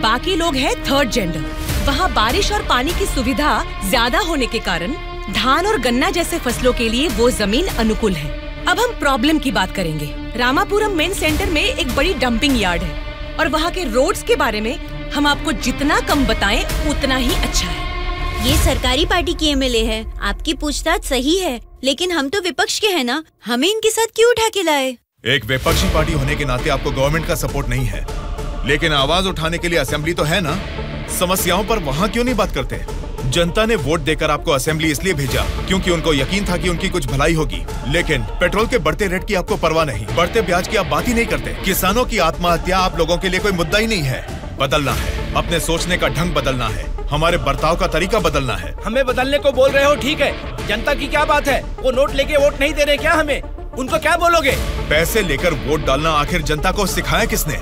बाकी लोग हैं 3rd जेंडर। वहाँ बारिश और पानी की सुविधा ज्यादा होने के कारण धान और गन्ना जैसे फसलों के लिए वो जमीन अनुकूल है। अब हम प्रॉब्लम की बात करेंगे। रामापुरम मेन सेंटर में एक बड़ी डंपिंग यार्ड है और वहाँ के रोड्स के बारे में हम आपको जितना कम बताएं उतना ही अच्छा है। ये सरकारी पार्टी की MLA है, आपकी पूछताछ सही है, लेकिन हम तो विपक्ष के हैं ना, हमें इनके साथ क्यों उठा के लाए? एक विपक्षी पार्टी होने के नाते आपको गवर्नमेंट का सपोर्ट नहीं है, लेकिन आवाज उठाने के लिए असेंबली तो है ना। समस्याओं पर वहाँ क्यों नहीं बात करते? जनता ने वोट देकर आपको असेंबली इसलिए भेजा क्योंकि उनको यकीन था कि उनकी कुछ भलाई होगी। लेकिन पेट्रोल के बढ़ते रेट की आपको परवाह नहीं, बढ़ते ब्याज की आप बात ही नहीं करते। किसानों की आत्महत्या आप लोगों के लिए कोई मुद्दा ही नहीं है। बदलना है, अपने सोचने का ढंग बदलना है, हमारे बर्ताव का तरीका बदलना है। हमें बदलने को बोल रहे हो, ठीक है, जनता की क्या बात है? वो नोट लेके वोट नहीं दे रहे क्या हमें? उनको क्या बोलोगे? पैसे लेकर वोट डालना आखिर जनता को सिखाया किसने?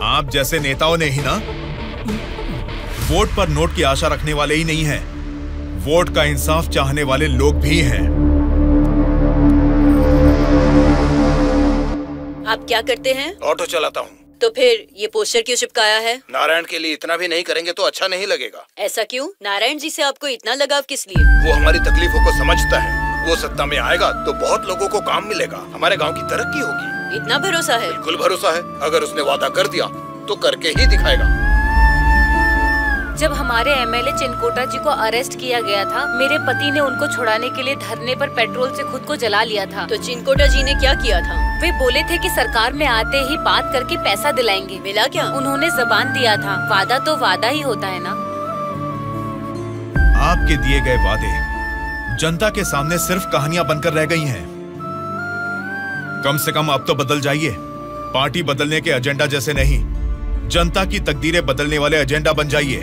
आप जैसे नेताओं ने ही ना। वोट पर नोट की आशा रखने वाले ही नहीं हैं, वोट का इंसाफ चाहने वाले लोग भी हैं। आप क्या करते हैं? ऑटो चलाता हूँ। तो फिर ये पोस्टर क्यों चिपकाया है? नारायण के लिए इतना भी नहीं करेंगे तो अच्छा नहीं लगेगा। ऐसा क्यों? नारायण जी से आपको इतना लगाव किस लिए? वो हमारी तकलीफों को समझता है। वो सत्ता में आएगा तो बहुत लोगों को काम मिलेगा, हमारे गांव की तरक्की होगी। इतना भरोसा है? बिल्कुल भरोसा है। अगर उसने वादा कर दिया तो करके ही दिखाएगा। जब हमारे एमएलए चिनकोटा जी को अरेस्ट किया गया था, मेरे पति ने उनको छुड़ाने के लिए धरने पर पेट्रोल से खुद को जला लिया था। तो चिनकोटा जी ने क्या किया था? वे बोले थे कि सरकार में आते ही बात करके पैसा दिलाएंगे। मिला क्या? उन्होंने जबान दिया था। वादा तो वादा ही होता है ना। आपके दिए गए वादे जनता के सामने सिर्फ कहानियां बनकर रह गई हैं। कम से कम अब तो बदल जाइए। पार्टी बदलने के एजेंडा जैसे नहीं, जनता की तकदीरें बदलने वाले एजेंडा बन जाइए।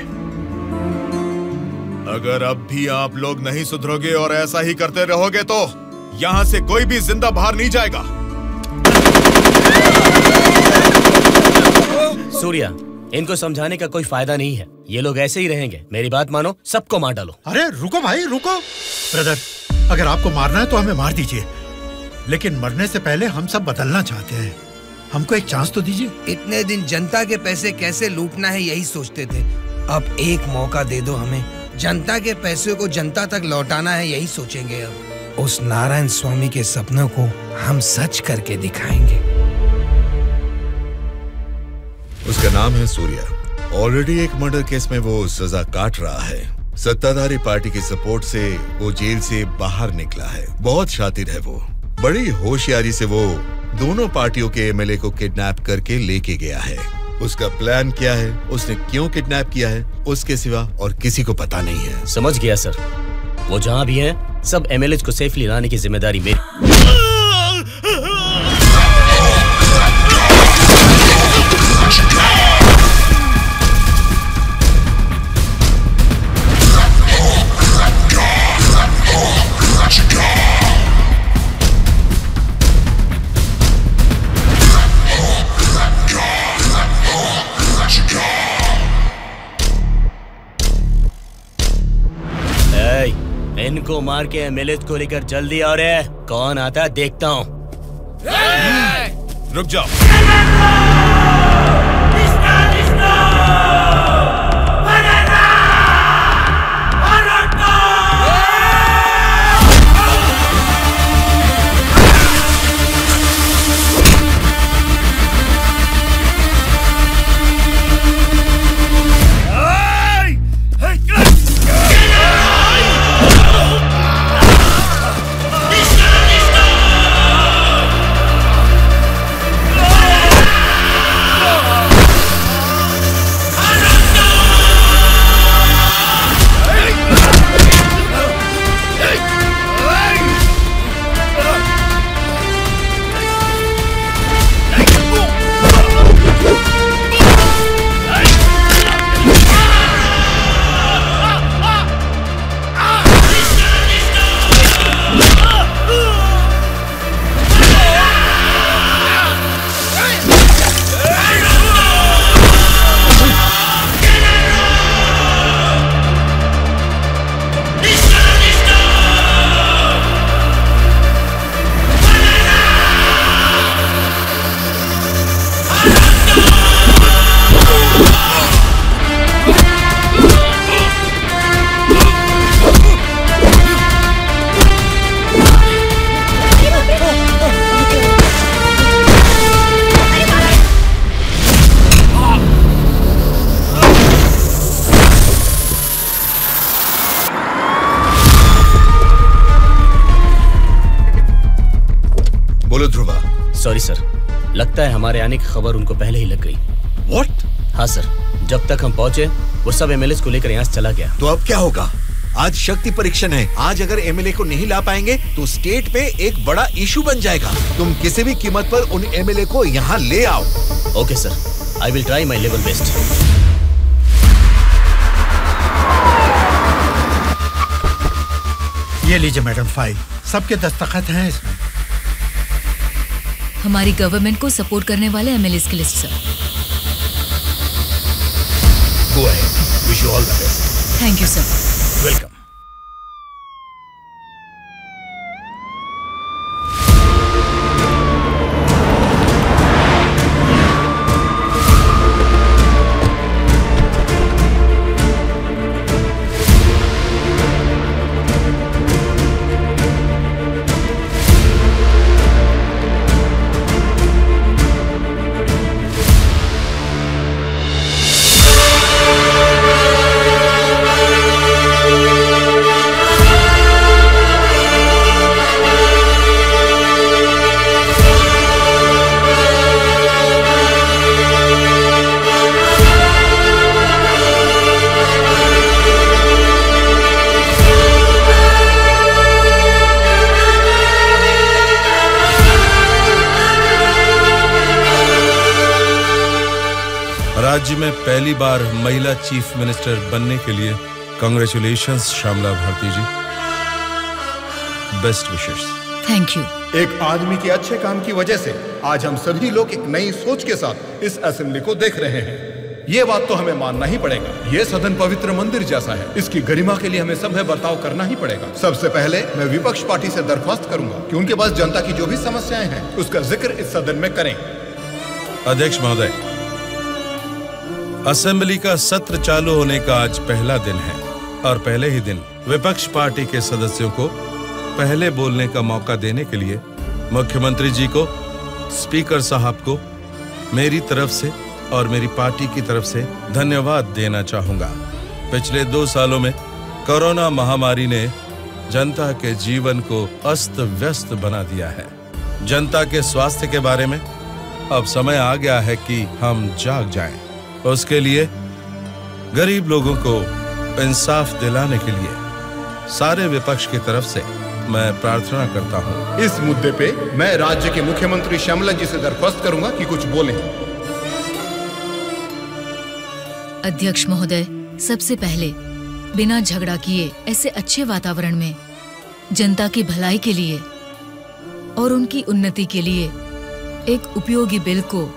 अगर अब भी आप लोग नहीं सुधरोगे और ऐसा ही करते रहोगे तो यहाँ से कोई भी जिंदा बाहर नहीं जाएगा। सूर्या, इनको समझाने का कोई फायदा नहीं है। ये लोग ऐसे ही रहेंगे। मेरी बात मानो, सबको मार डालो। अरे रुको भाई रुको। ब्रदर, अगर आपको मारना है तो हमें मार दीजिए, लेकिन मरने से पहले हम सब बदलना चाहते हैं। हमको एक चांस तो दीजिए। इतने दिन जनता के पैसे कैसे लूटना है यही सोचते थे। अब एक मौका दे दो हमें। जनता के पैसे को जनता तक लौटाना है यही सोचेंगे। अब उस नारायण स्वामी के सपनों को हम सच करके दिखाएंगे। उसका नाम है सूर्या। ऑलरेडी एक मर्डर केस में वो सजा काट रहा है। सत्ताधारी पार्टी की सपोर्ट से वो जेल से बाहर निकला है। बहुत शातिर है वो। बड़ी होशियारी से वो दोनों पार्टियों के एमएलए को किडनैप करके लेके गया है। उसका प्लान क्या है, उसने क्यों किडनैप किया है, उसके सिवा और किसी को पता नहीं है। समझ गया सर। वो जहाँ भी हैं, सब एमएलए को सेफली लाने की जिम्मेदारी मेरी। इनको मार के एमएलए को लेकर जल्दी आ रहे हैं। कौन आता है देखता हूँ। रुक जाओ। सॉरी सर, लगता है हमारे आने की खबर उनको पहले ही लग गई। What? हाँ सर, जब तक हम पहुंचे वो सब एमएलए को लेकर यहाँ से चला गया। तो अब क्या होगा? आज शक्ति परीक्षण है। आज अगर एमएलए को नहीं ला पाएंगे तो स्टेट पे एक बड़ा इशू बन जाएगा। तुम किसी भी कीमत पर उन एमएलए को यहाँ ले आओ। Okay sir, I will try my level best. ये लीजिए मैडम फाइल, सबके दस्तखत हैं इसमें। हमारी गवर्नमेंट को सपोर्ट करने वाले एमएलएस की list sir. Go ahead. Wish you all the best. Thank you sir. Welcome. राज्य में पहली बार महिला चीफ मिनिस्टर बनने के लिए congratulations Shyamala Bharti ji. Best wishes. Thank you. एक आदमी के अच्छे काम की वजह से आज हम सभी लोग एक नई सोच के साथ इस असेंबली को देख रहे हैं। ये बात तो हमें मानना ही पड़ेगा। ये सदन पवित्र मंदिर जैसा है, इसकी गरिमा के लिए हमें सभ्य बर्ताव करना ही पड़ेगा। सबसे पहले मैं विपक्ष पार्टी से दरख्वास्त करूंगा कि उनके पास जनता की जो भी समस्याएं हैं उसका जिक्र इस सदन में करें। अध्यक्ष महोदय, असेंबली का सत्र चालू होने का आज पहला दिन है और पहले ही दिन विपक्ष पार्टी के सदस्यों को पहले बोलने का मौका देने के लिए मुख्यमंत्री जी को, स्पीकर साहब को मेरी तरफ से और मेरी पार्टी की तरफ से धन्यवाद देना चाहूंगा। पिछले 2 सालों में कोरोना महामारी ने जनता के जीवन को अस्त व्यस्त बना दिया है। जनता के स्वास्थ्य के बारे में अब समय आ गया है कि हम जाग जाएं। उसके लिए गरीब लोगों को इंसाफ दिलाने के लिए सारे विपक्ष की तरफ से मैं प्रार्थना करता हूं। इस मुद्दे पे मैं राज्य के मुख्यमंत्री श्यामला जी से दरख्वास्त करूंगा कि कुछ बोलें। अध्यक्ष महोदय, सबसे पहले बिना झगड़ा किए ऐसे अच्छे वातावरण में जनता की भलाई के लिए और उनकी उन्नति के लिए एक उपयोगी बिल को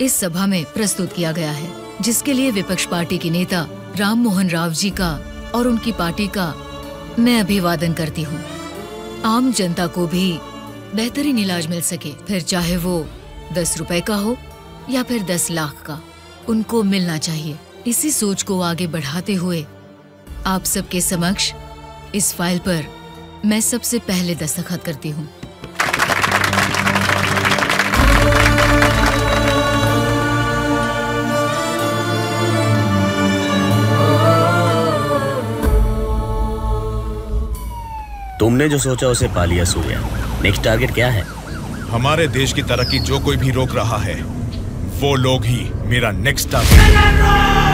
इस सभा में प्रस्तुत किया गया है, जिसके लिए विपक्ष पार्टी के नेता राम मोहन राव जी का और उनकी पार्टी का मैं अभिवादन करती हूँ। आम जनता को भी बेहतरीन इलाज मिल सके, फिर चाहे वो 10 रुपए का हो या फिर 10 लाख का, उनको मिलना चाहिए। इसी सोच को आगे बढ़ाते हुए आप सबके समक्ष इस फाइल पर मैं सबसे पहले दस्तखत करती हूँ। तुमने जो सोचा उसे पा लिया सूर्या। नेक्स्ट टारगेट क्या है? हमारे देश की तरक्की जो कोई भी रोक रहा है वो लोग ही मेरा नेक्स्ट टारगेट।